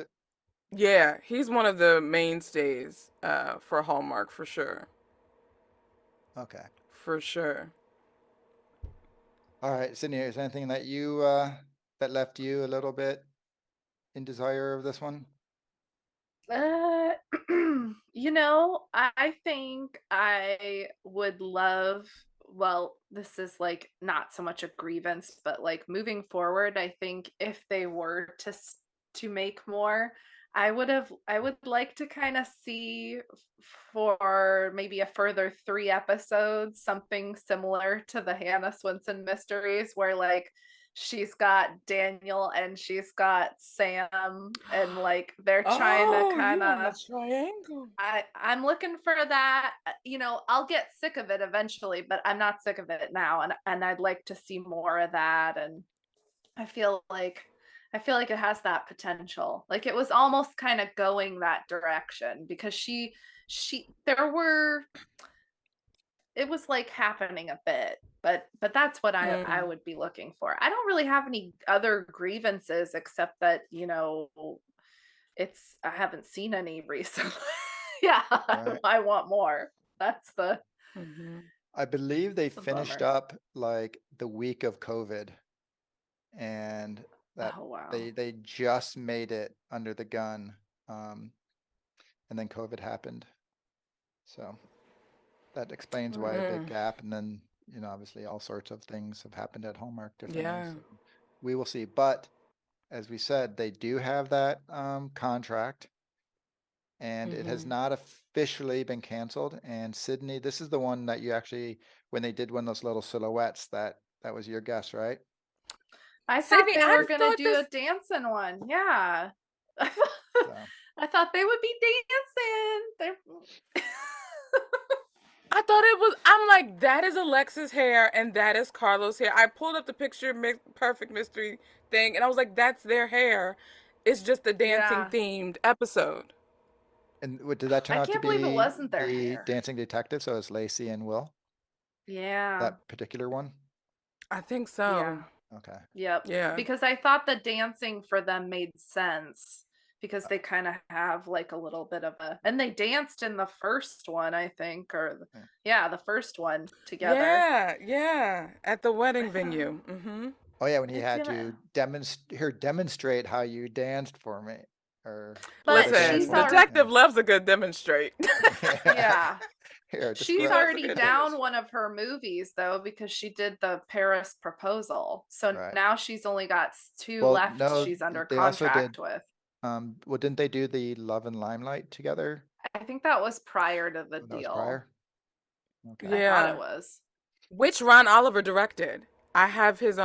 some. He's one of the mainstays for Hallmark for sure. Okay. For sure. All right, Sydney, is there anything that you that left you a little bit in desire of this one? Uh, I think I would love, well, this is like not so much a grievance, but like moving forward, I think if they were to make more, I would like to kind of see for maybe a further 3 episodes, something similar to the Hannah Swenson mysteries, where like she's got Daniel and she's got Sam, and like they're trying to Oh, kind you on the of, triangle. I'm looking for that. I'll get sick of it eventually, but I'm not sick of it now, and I'd like to see more of that. And I feel like it has that potential. Like it was almost kind of going that direction because it was like happening a bit, but that's what I Mm. would be looking for. I don't really have any other grievances except that, I haven't seen any recently. Yeah, Right. I want more. That's the Mm-hmm. I believe they that's the finished bummer. up like the week of COVID, and that Oh wow. they just made it under the gun, and then COVID happened. So that explains why a big Mm. gap. And then, obviously all sorts of things have happened at Hallmark differently. Yeah. So we will see. But as we said, they do have that contract, and it has Mm-hmm. not officially been canceled. And Sydney, this is the one that you actually, when they did one of those little silhouettes, that was your guess, right? I thought Sydney, they I were gonna thought do this. a dancing one. Yeah. So I thought they would be dancing. I thought it was. I'm like, that is Alexa's hair and that is Carlos' hair. I pulled up the picture, perfect mystery thing, and I was like, that's their hair. It's just a dancing Yeah. themed episode. And did that turn I out to can't believe it be wasn't their the hair. dancing detective? So it's Lacey and Will, Yeah. that particular one? I think Yeah. so. Okay. Yep. Yeah. Because I thought the dancing for them made sense because they kind of have like a little bit of a, and they danced in the first one, I think, Yeah. yeah, the first one together. Yeah, yeah. At the I wedding thought venue. Mm-hmm. Oh yeah, when he it's had gonna, to demonstrate how you danced for me, or do the but dance Listen, she's for me. already, detective loves a good demonstrate. Yeah. yeah. Here, She's Loves describe. a already good down demonstration. one of her movies though because she did the Paris proposal. So Right. now she's only got two Well, left no, she's under they also contract did. with. Well, didn't they do the Love and Limelight together? I think that was prior to the Oh, that was deal. prior. Okay. I thought it Yeah. was. Which Ron Oliver directed. I have his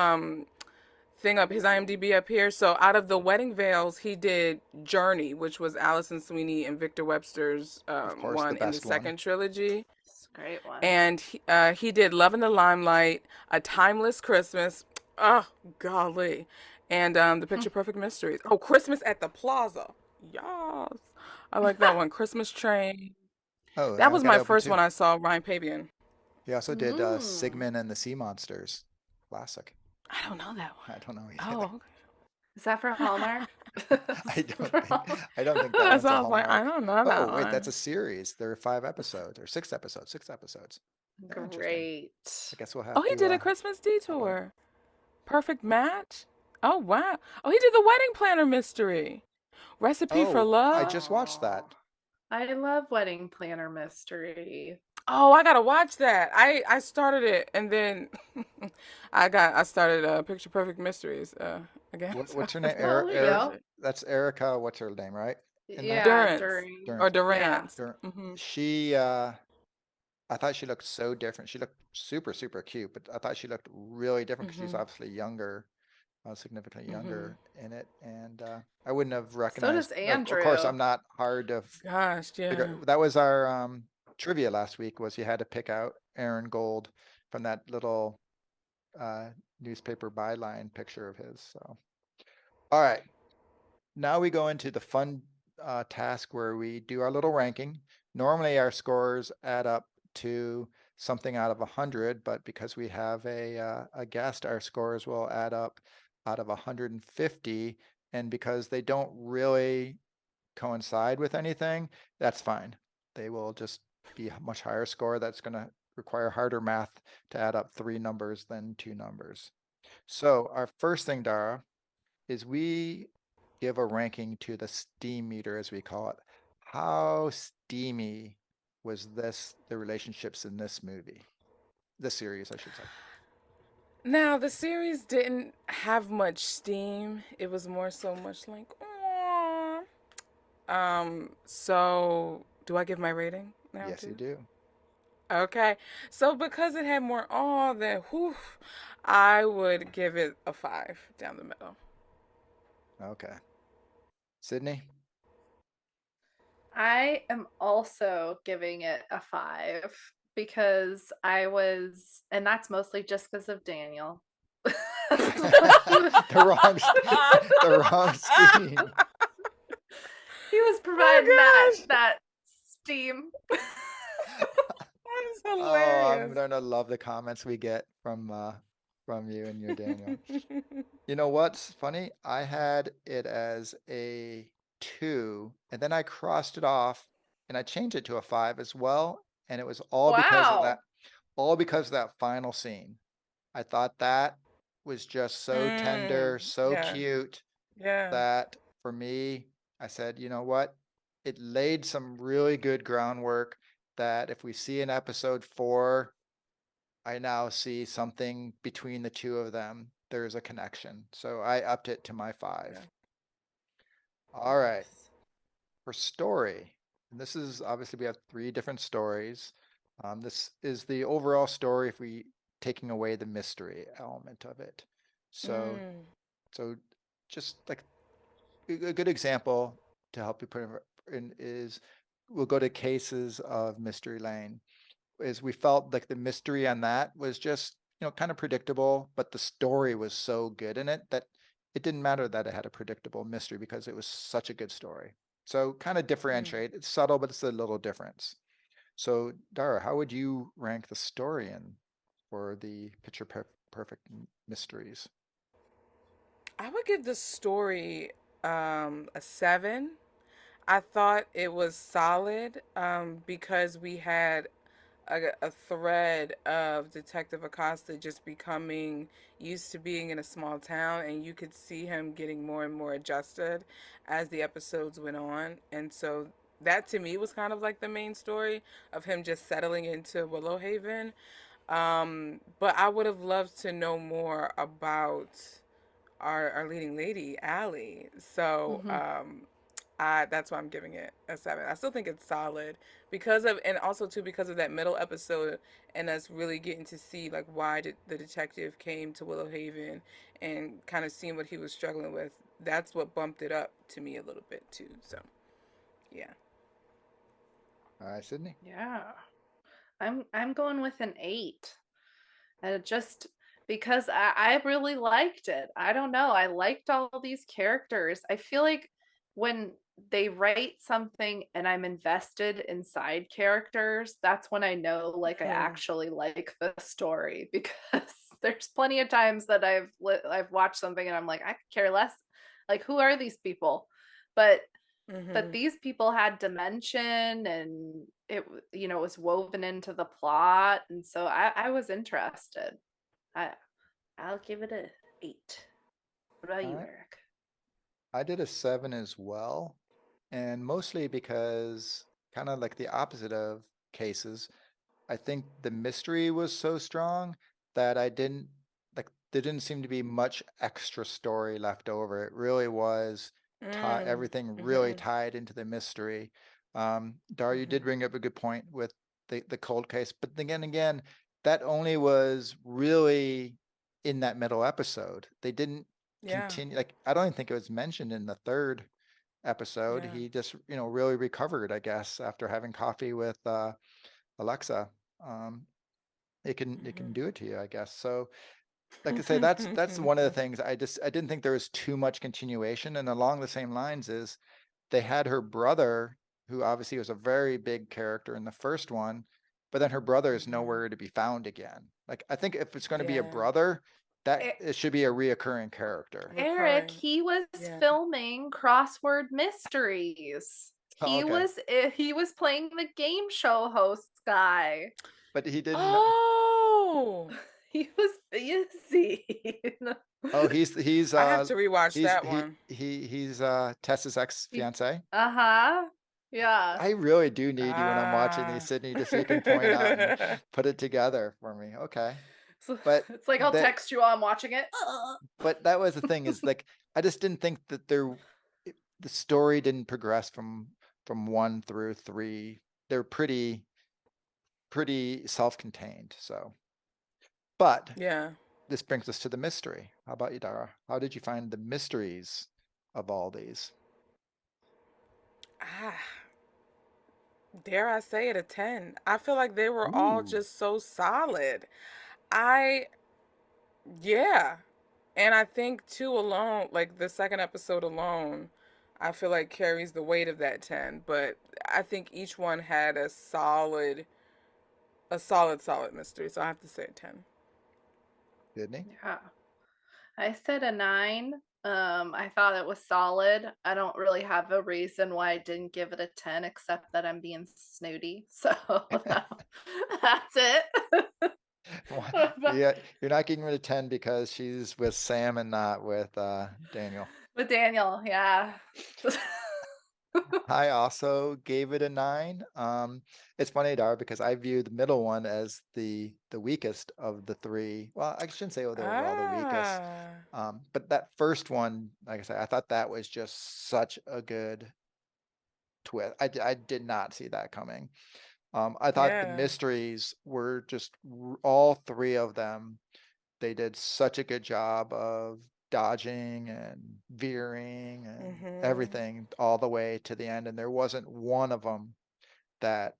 thing up, his IMDb up here. So out of the Wedding Veils, he did Journey, which was Allison Sweeney and Victor Webster's Of course, the one in the best one. second trilogy. It's a great one. And he did Love in the Limelight, A Timeless Christmas. Oh, golly. And The Picture Perfect Mysteries. Oh, Christmas at the Plaza. Yes. I like that one. Christmas Train. Oh, That I was got my it open first too. one I saw, Ryan Pavian. He also did Mm. Sigmund and the Sea Monsters. Classic. I don't know that I don't know one. either. Oh, Is that for okay. Hallmark? I don't think I don't think that That's one's a why I was like, I Hallmark. don't know that Oh, wait, that's a one. series. There are 5 episodes or 6 episodes. 6 episodes. Very interesting. I Great. guess we'll Oh, have he to did a Christmas follow it. detour. Perfect match. Oh, wow. Oh, he did the wedding planner mystery. Recipe for Oh, I love. just watched Oh, that. I love Wedding Planner Mystery. Oh, I gotta watch that. I started it and then I started Picture Perfect Mysteries again. So What's her I name? gotta Oh, there you finish go. it. That's Erica. What's her name, right? In that? Yeah, Durance during. or Durance. Yeah. Durance. Dur Hmm. She, I thought she looked so different. She looked super, super cute, but I thought she looked really different because she's Hmm. obviously younger, significantly Hmm. younger in it. And I wouldn't have So does recognized, of course, Andrew. I'm not hard to Gosh, figure. yeah. That was our trivia last week, was you had to pick out Aaron Gold from that little uh, newspaper byline picture of his. So, all right. Now we go into the fun task where we do our little ranking. Normally our scores add up to something out of 100, but because we have a guest, our scores will add up out of 150. And because they don't really coincide with anything, that's fine. They will just be a much higher score. That's going to require harder math to add up 3 numbers than 2 numbers. So our first thing, Dara, is we give a ranking to the steam meter, as we call it. How steamy was the relationships in this movie? This series, I should say. Now the series didn't have much steam. It was more so much like, "Aw." So do I give my rating now Yes, you too? do. Okay. So because it had more awe than whew, I would give it a 5 down the middle. Okay. Sydney? I am also giving it a 5 because I was, and that's mostly just because of Daniel. The wrong, the wrong steam. He was providing Oh gosh. that steam. That is Oh, I'm hilarious. gonna love the comments we get from you and your Daniel. You know what's funny? I had it as a 2, and then I crossed it off and I changed it to a 5 as well. And it was Wow. all because of that final scene. I thought that was just so tender, so Yeah. cute Yeah. that for me, I said, you know what? It laid some really good groundwork that if we see in episode 4, I now see something between the two of them. There's a connection. So I upped it to my 5. Yeah. All right. Nice. For story, and this is obviously we have 3 different stories. This is the overall story if we taking away the mystery element of it. So, Mm. so just like a good example to help you put in is we'll go to Cases of Mystery Lane. is we felt like the mystery on that was just, kind of predictable, but the story was so good in it that it didn't matter that it had a predictable mystery because it was such a good story. So kind of differentiate. It's subtle, but it's a little difference. So Dara, how would you rank the story in for the Perfect Mysteries? I would give the story a 7. I thought it was solid because we had a thread of Detective Acosta just becoming used to being in a small town, and you could see him getting more and more adjusted as the episodes went on. And so that to me was kind of like the main story of him just settling into Willow Haven. But I would have loved to know more about our leading lady, Allie. So Mhm. that's why I'm giving it a 7. I still think it's solid because of, and also too because of that middle episode and us really getting to see like why the detective came to Willow Haven and kind of seeing what he was struggling with. That's what bumped it up to me a little bit too. So yeah. All right, Sydney. Yeah. I'm going with an 8. Just because I really liked it. I don't know. I liked all these characters. I feel like when they write something and I'm invested in side characters, that's when I know like I Mhm. actually like the story because there's plenty of times that I've watched something and I'm like I could care less. Like who are these people? But Mhm. these people had dimension and it was woven into the plot, and so I was interested. I I'll give it a 8. What about All you, right. Eric? I did a 7 as well. And mostly because kind of like the opposite of cases, I think the mystery was so strong that I didn't like there didn't seem to be much extra story left over. It really was Mm. everything really Mhm. tied into the mystery. Dar, you did Mhm. bring up a good point with the cold case, but again, that only was really in that middle episode. They didn't Yeah. continue. Like I don't even think it was mentioned in the third episode. Yeah. He just, really recovered, I guess, after having coffee with Alexa. Um, it can Mhm. do it to you, I guess. So, like I say, that's one of the things. I didn't think there was too much continuation. And along the same lines is they had her brother, who obviously was a very big character in the first one, but then her brother is Mhm. nowhere to be found again. Like I think if it's going to be a Yeah. brother, that E- it should be a reoccurring character. Eric, Recurring. he was Yeah. filming crossword mysteries. Oh, He okay, was he was playing the game show host guy. but he didn't. Oh. He was busy. Oh, he's I have to rewatch he's that he one. he he's Tessa's ex fiance. Uh-huh. Yeah. I really do need you when I'm watching these, Ah. Sydney, just so you can point out and put it together for me. Okay. So But it's like I'll that text you while I'm watching it. that was the thing is like I just didn't think that the story didn't progress from 1 through 3. They're pretty self-contained. So, but Yeah. this brings us to the mystery. How about you, Dara? How did you find the mysteries of all these? Ah. Dare I say it, a 10. I feel like they were all Ooh. just so solid. I Yeah. And I think two alone, like the second episode alone, I feel like carries the weight of that 10, but I think each one had a solid mystery. So I have to say 10. Sydney? Yeah. I said a 9. I thought it was solid. I don't really have a reason why I didn't give it a 10 except that I'm being snooty. So that's it. Yeah, you're not getting rid of 10 because she's with Sam and not with Daniel. But Daniel, yeah. I also gave it a 9. It's funny, Dar, because I view the middle one as the weakest of the three. Well, I shouldn't say they were all the weakest. Ah. But that first one, like I said, I thought that was just such a good twist. I did not see that coming. I thought the Yeah. mysteries were just all three of them. They did such a good job of dodging and veering and Mhm. everything all the way to the end. And there wasn't one of them that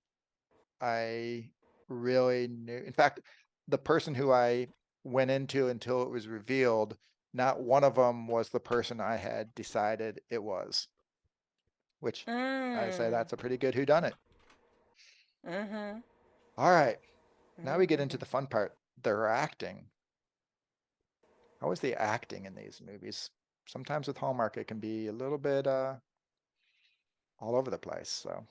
I really knew. In fact, the person who I went into until it was revealed, not one of them was the person I had decided it was, which I say Mm. that's a pretty good whodunit. Mm-hmm. All right, now we get into Mm-hmm. the fun part, their acting. How was the acting in these movies? Sometimes with Hallmark, it can be a little bit all over the place. So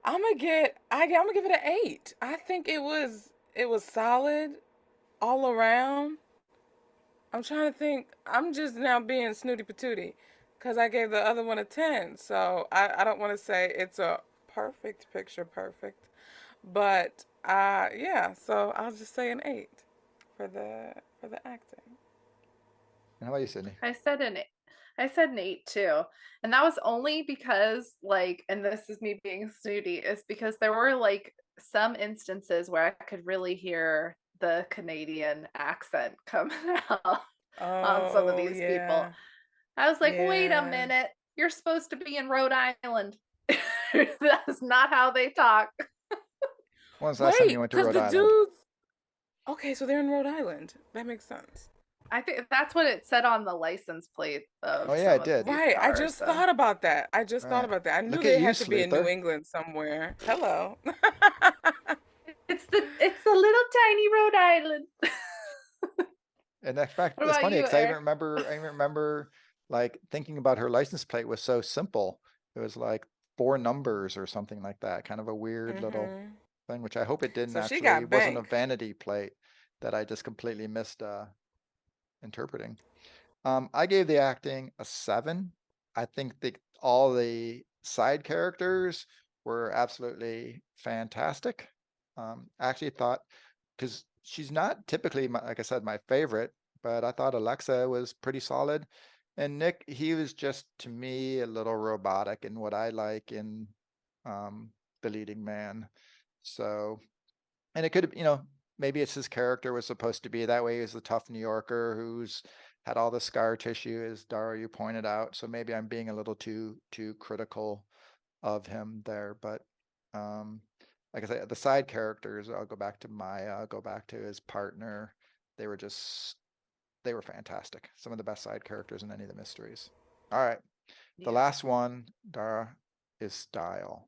I'm gonna give it an 8. I think it was solid all around. I'm trying to think. I'm just now being snooty patootie because I gave the other one a 10. So I don't want to say it's a perfect picture perfect, but yeah. So I'll just say an 8 for the acting. and how about you, Sydney? I said an 8 too. And that was only because like, and this is me being snooty, is because there were like some instances where I could really hear the Canadian accent coming out on some of Oh these people. yeah, I was like, wait a yeah. minute, you're supposed to be in Rhode Island. That's not how they talk. When's the last time you Wait, went to because Rhode the Island? dudes. Okay, so they're in Rhode Island. That makes sense. I think that's what it said on the license plate Oh of yeah, some it of did. these Right, I cars. just So thought about that. I just thought Right. about that. I knew Look at they you, had to be in New Sleuther. England somewhere. Hello. it's a little tiny Rhode Island. And in fact, What it's about funny you, because I even Eric? remember, like thinking about her license plate was so simple. It was like 4 numbers or something like that. Kind of a weird little Hmm. thing, which I hope it didn't So she actually got wasn't a bank. vanity plate that I just completely missed interpreting. I gave the acting a 7. I think all the side characters were absolutely fantastic. I actually thought, because she's not typically, like I said, my favorite, but I thought Alexa was pretty solid. And Nick, he was just to me a little robotic in what I like in um, the leading man. So, and it could have, maybe it's his character was supposed to be that way. He's the tough New Yorker who's had all the scar tissue, as Dara you pointed out. So maybe I'm being a little too critical of him there. But um, like I said, the side characters, I'll go back to Maya, I'll go back to his partner. They were just they were fantastic. Some of the best side characters in any of the mysteries. All right. The Yeah. last one, Dara, is style.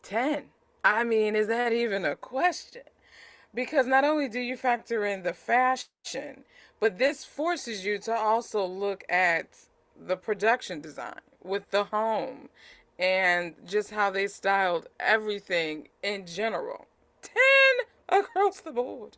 10. I mean, is that even a question? Because not only do you factor in the fashion, but this forces you to also look at the production design with the home and just how they styled everything in general. 10 across the board.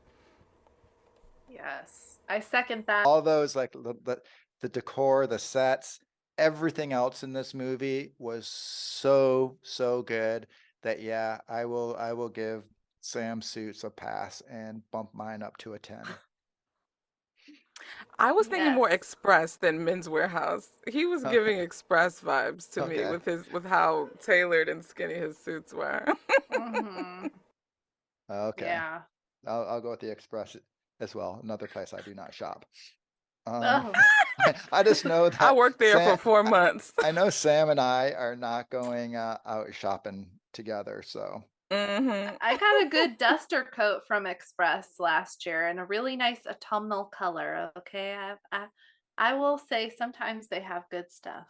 Yes. I second that. All those like the decor, the sets, everything else in this movie was so good that yeah, I will give Sam Suits a pass and bump mine up to a 10. I was thinking more Yes. Express than Men's Warehouse. He was giving Express vibes to me Okay. with how tailored and skinny his suits were. Hmm. Okay. Yeah. I'll go with the Express as well. Another place I do not shop. Um, Oh, I just know I that worked there for Sam, 4 months. I know Sam and I are not going out shopping together. So Hmm. I got a good duster coat from Express last year in a really nice autumnal color. Okay, I will say sometimes they have good stuff.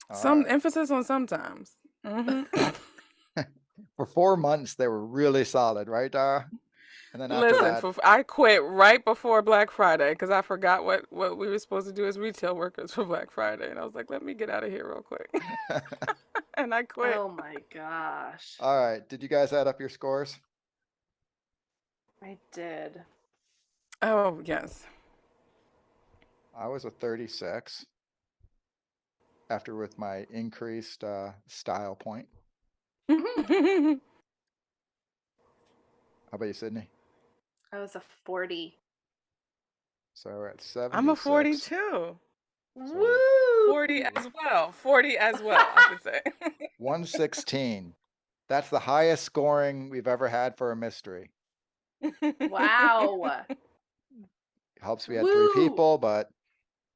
all Some right. emphasis on sometimes. Hmm. For 4 months, they were really solid, right, Dara? And then after Listen, that, I quit right before Black Friday because I forgot what we were supposed to do as retail workers for Black Friday, and I was like, let me get out of here real quick, and I quit. Oh my gosh. all right. Did you guys add up your scores? I did. Oh yes. I was a 36 after with my increased style point. I'm How about you, Sydney? I was a 40. So we're at a 76. 42. So 40 Woo! as well. 40 as well, I should say. 116. That's the highest scoring we've ever had for a mystery. Wow. Helps we had 3 Woo! people, but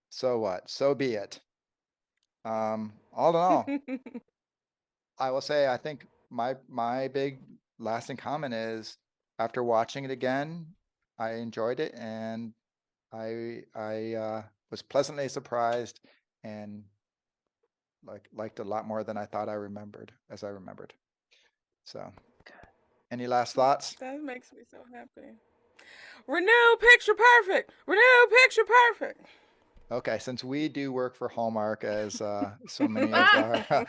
so what? So be it. All in all, I will say I think my big lasting comment is after watching it again, I enjoyed it, and I was pleasantly surprised and liked a lot more than I thought I remembered as I remembered. So, any last thoughts? That makes me so happy. Renew picture perfect. Renew picture perfect. Okay, since we do work for Hallmark, as so many of our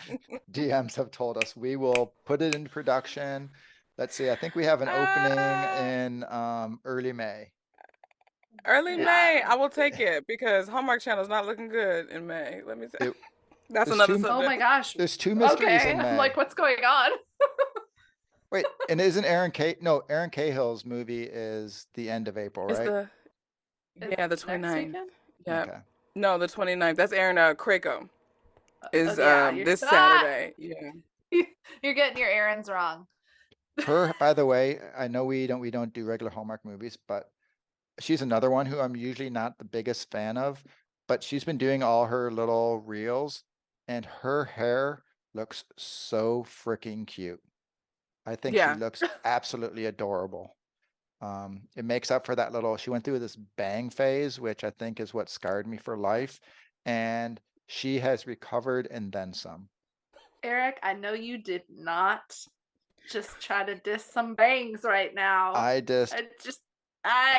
DMs have told us, we will put it into production. Let's see, I think we have an opening in early May. Early Yeah. May, I will take it because Hallmark Channel is not looking good in May. Let me say. That's there's another two- subject. Oh my gosh. There's 2 mysteries Okay, in I'm May. like, what's going on? Wait, and isn't Aaron Cahill's movie is the end of April, It's right? the Is yeah, the it next 29th. weekend? Yeah. Okay. No, the 29th. That's Aaron Craco. Is yeah, this Saturday. Yeah. You're getting your errands wrong. Her, by the way, I know we don't do regular Hallmark movies, but she's another one who I'm usually not the biggest fan of, but she's been doing all her little reels, and her hair looks so freaking cute. I think she Yeah. looks absolutely adorable. It makes up for that little, she went through this bang phase, which I think is what scarred me for life, and she has recovered and then some. Eric, I know you did not just try to diss some bangs right now. I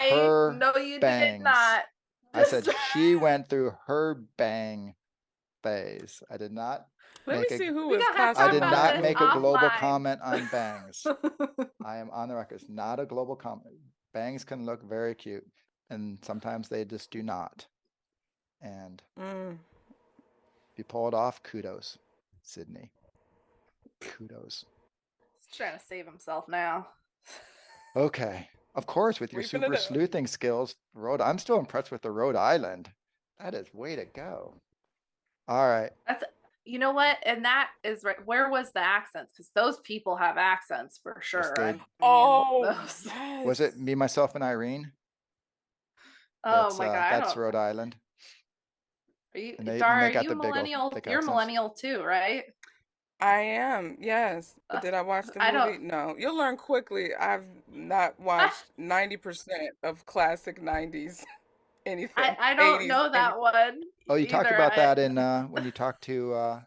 her know you bangs. did not. I said she went through her bang phase. I did not Let me make see a who We was gotta have to I costumed did talk in about that not this make a global offline. comment on bangs. I am on the record. It's not a global comment. Bangs can look very cute, and sometimes they just do not. And if you pull it off, kudos, Sydney. Kudos. He's trying to save himself now. Okay. Of course, with your Sweeping it super up. sleuthing skills, I'm still impressed with the Rhode Island. That is way to go. All right. That's you know what, and that is right. Where was the accents? Because those people have accents for sure. they- I mean, Oh, those- yes. Was it Me, Myself, and Irene? Oh my god, I That's don't. Rhode Island. Are you, And they Dara? Are got you the a big millennial? thick You're a accents. millennial too, right? I am, yes. But did I watch the I movie? don't. No. You'll learn quickly. I've not watched 90% of classic 90s anything. I don't 80s know that anything. one. Oh, you talked either. about that in when you talked to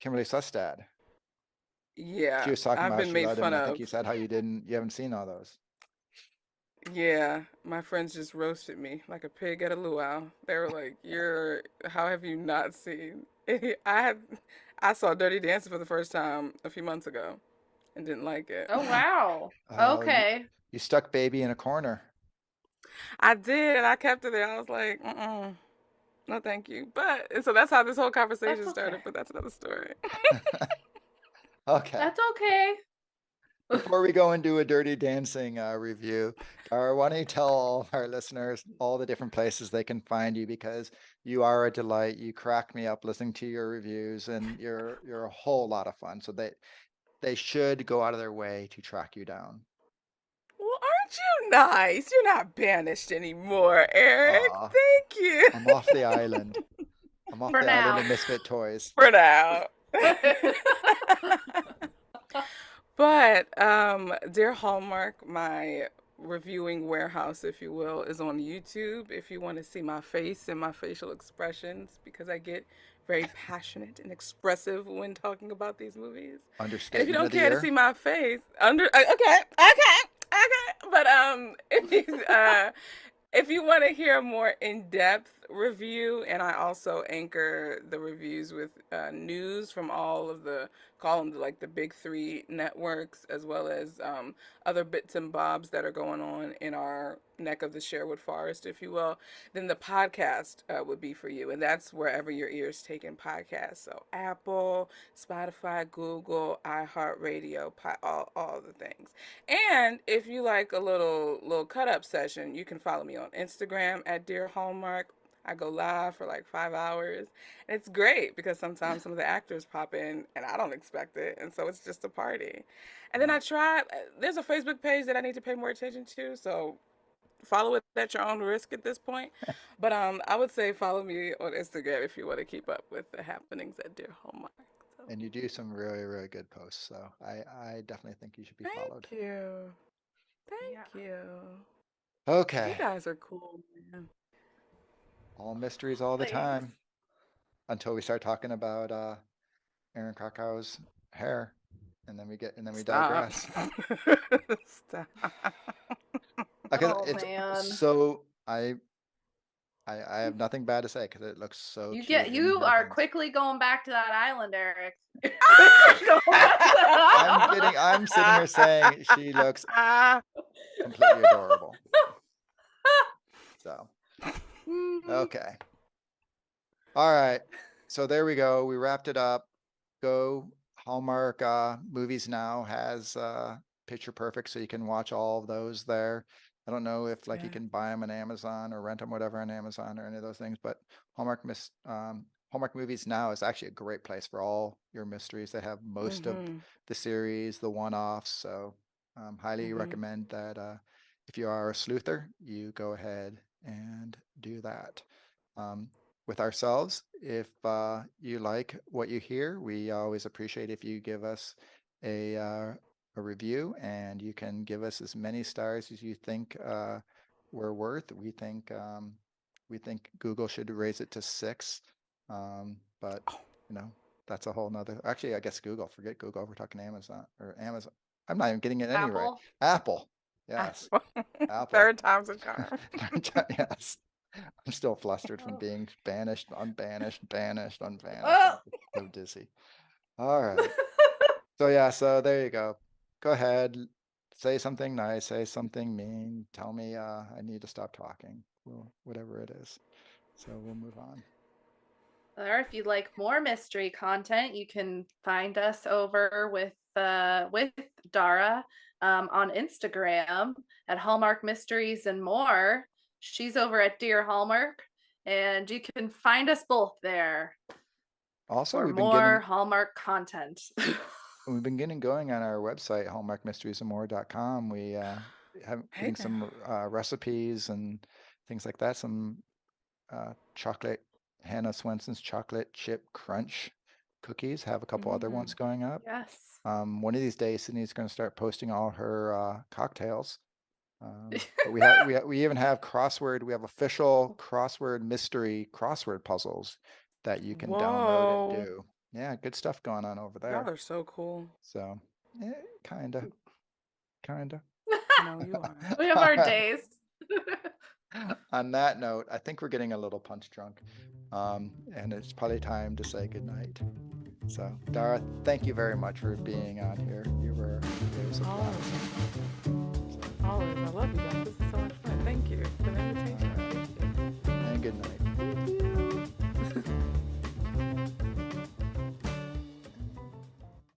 Kimberly Sustad. Yeah, She was talking I've about been she made loved him, fun and I think of. you said how you haven't seen all those. Yeah, my friends just roasted me like a pig at a luau. They were like, how have you not seen?" I saw Dirty Dancing for the first time a few months ago and didn't like it. Oh wow. Oh, Okay. You stuck baby in a corner. I did, and I kept it there. I was like, no, thank you. And so that's how this whole conversation That's started, okay. but that's another story. Okay. That's okay. Before we go and do a Dirty Dancing review, Dara, why don't you tell all of our listeners all the different places they can find you, because you are a delight. You crack me up listening to your reviews, and you're a whole lot of fun. So they should go out of their way to track you down. Well, aren't you nice? You're not banished anymore, Eric. Aw. Thank you. I'm off the island. I'm off For the now. island of misfit toys. For now. But Dear Hallmark, my reviewing warehouse, if you will, is on YouTube if you want to see my face and my facial expressions, because I get very passionate and expressive when talking about these movies. And if Understatement you don't of the care to year. see my face, okay. But if you want to hear a more in-depth review, and I also anchor the reviews with news from all of call them like the big three networks, as well as other bits and bobs that are going on in our neck of the Sherwood Forest, if you will, then the podcast would be for you. And that's wherever your ears take in podcasts. So Apple, Spotify, Google, iHeartRadio, all the things. And if you like a little cut up session, you can follow me on Instagram at Dear Hallmark. I go live for like 5 hours. And it's great because sometimes some of the actors pop in and I don't expect it. And so it's just a party. And then there's a Facebook page that I need to pay more attention to. So follow it at your own risk at this point. But I would say follow me on Instagram if you want to keep up with the happenings at Dear Hallmark. So and you do some really, really good posts. So I definitely think you should be followed. Thank you. Thank Yeah. you. Okay. You guys are cool, man. All mysteries all the Thanks. time until we start talking about Aaron Krakau's hair, and then we Stop. digress. Stop. Because Oh it's man. so I have nothing bad to say because it looks so You cute. in you her are things. quickly going back to that island, Eric. I'm sitting here saying she looks completely adorable. So, okay. All right. So there we go. We wrapped it up. Go Hallmark Movies Now has Picture Perfect, so you can watch all of those there. I don't know if you can buy them on Amazon or rent them, whatever, on Amazon or any of those things, but Hallmark Movies Now is actually a great place for all your mysteries. They have most of the series, the one-offs. So highly recommend that if you are a sleuther, you go ahead and do that. With ourselves, if you like what you hear, we always appreciate if you give us a review, and you can give us as many stars as you think we're worth. We think Google should raise it to 6, but that's a whole nother. Actually, I guess Google. Forget Google. We're talking Amazon or Amazon. I'm not even getting it any right. Apple. Yes. Apple. Third time's a charm. Yes. I'm still flustered from being banished, unbanished, banished, unbanished. Oh. I'm so dizzy. All right. So there you go. Go ahead, say something nice, say something mean, tell me I need to stop talking. Well, whatever it is. So we'll move on. Or if you'd like more mystery content, you can find us over with Dara on Instagram at Hallmark Mysteries and More. She's over at Dear Hallmark, and you can find us both there. Also, for more Hallmark content. We've been getting going on our website, hallmarkmysteriesandmore.com. We have putting some recipes and things like that. Some chocolate, Hannah Swenson's chocolate chip crunch cookies. Have a couple other ones going up. Yes. One of these days, Sydney's going to start posting all her cocktails. But we even have crossword. We have official crossword mystery crossword puzzles that you can download and do. Yeah, good stuff going on over there. Y'all are so cool. So, kinda. No, you are. We have our days. On that note, I think we're getting a little punch drunk, and it's probably time to say goodnight. So, Dara, thank you very much for being on here. It was a blast. Always. I love you guys. This is so much fun. Thank you for the invitation. And good night.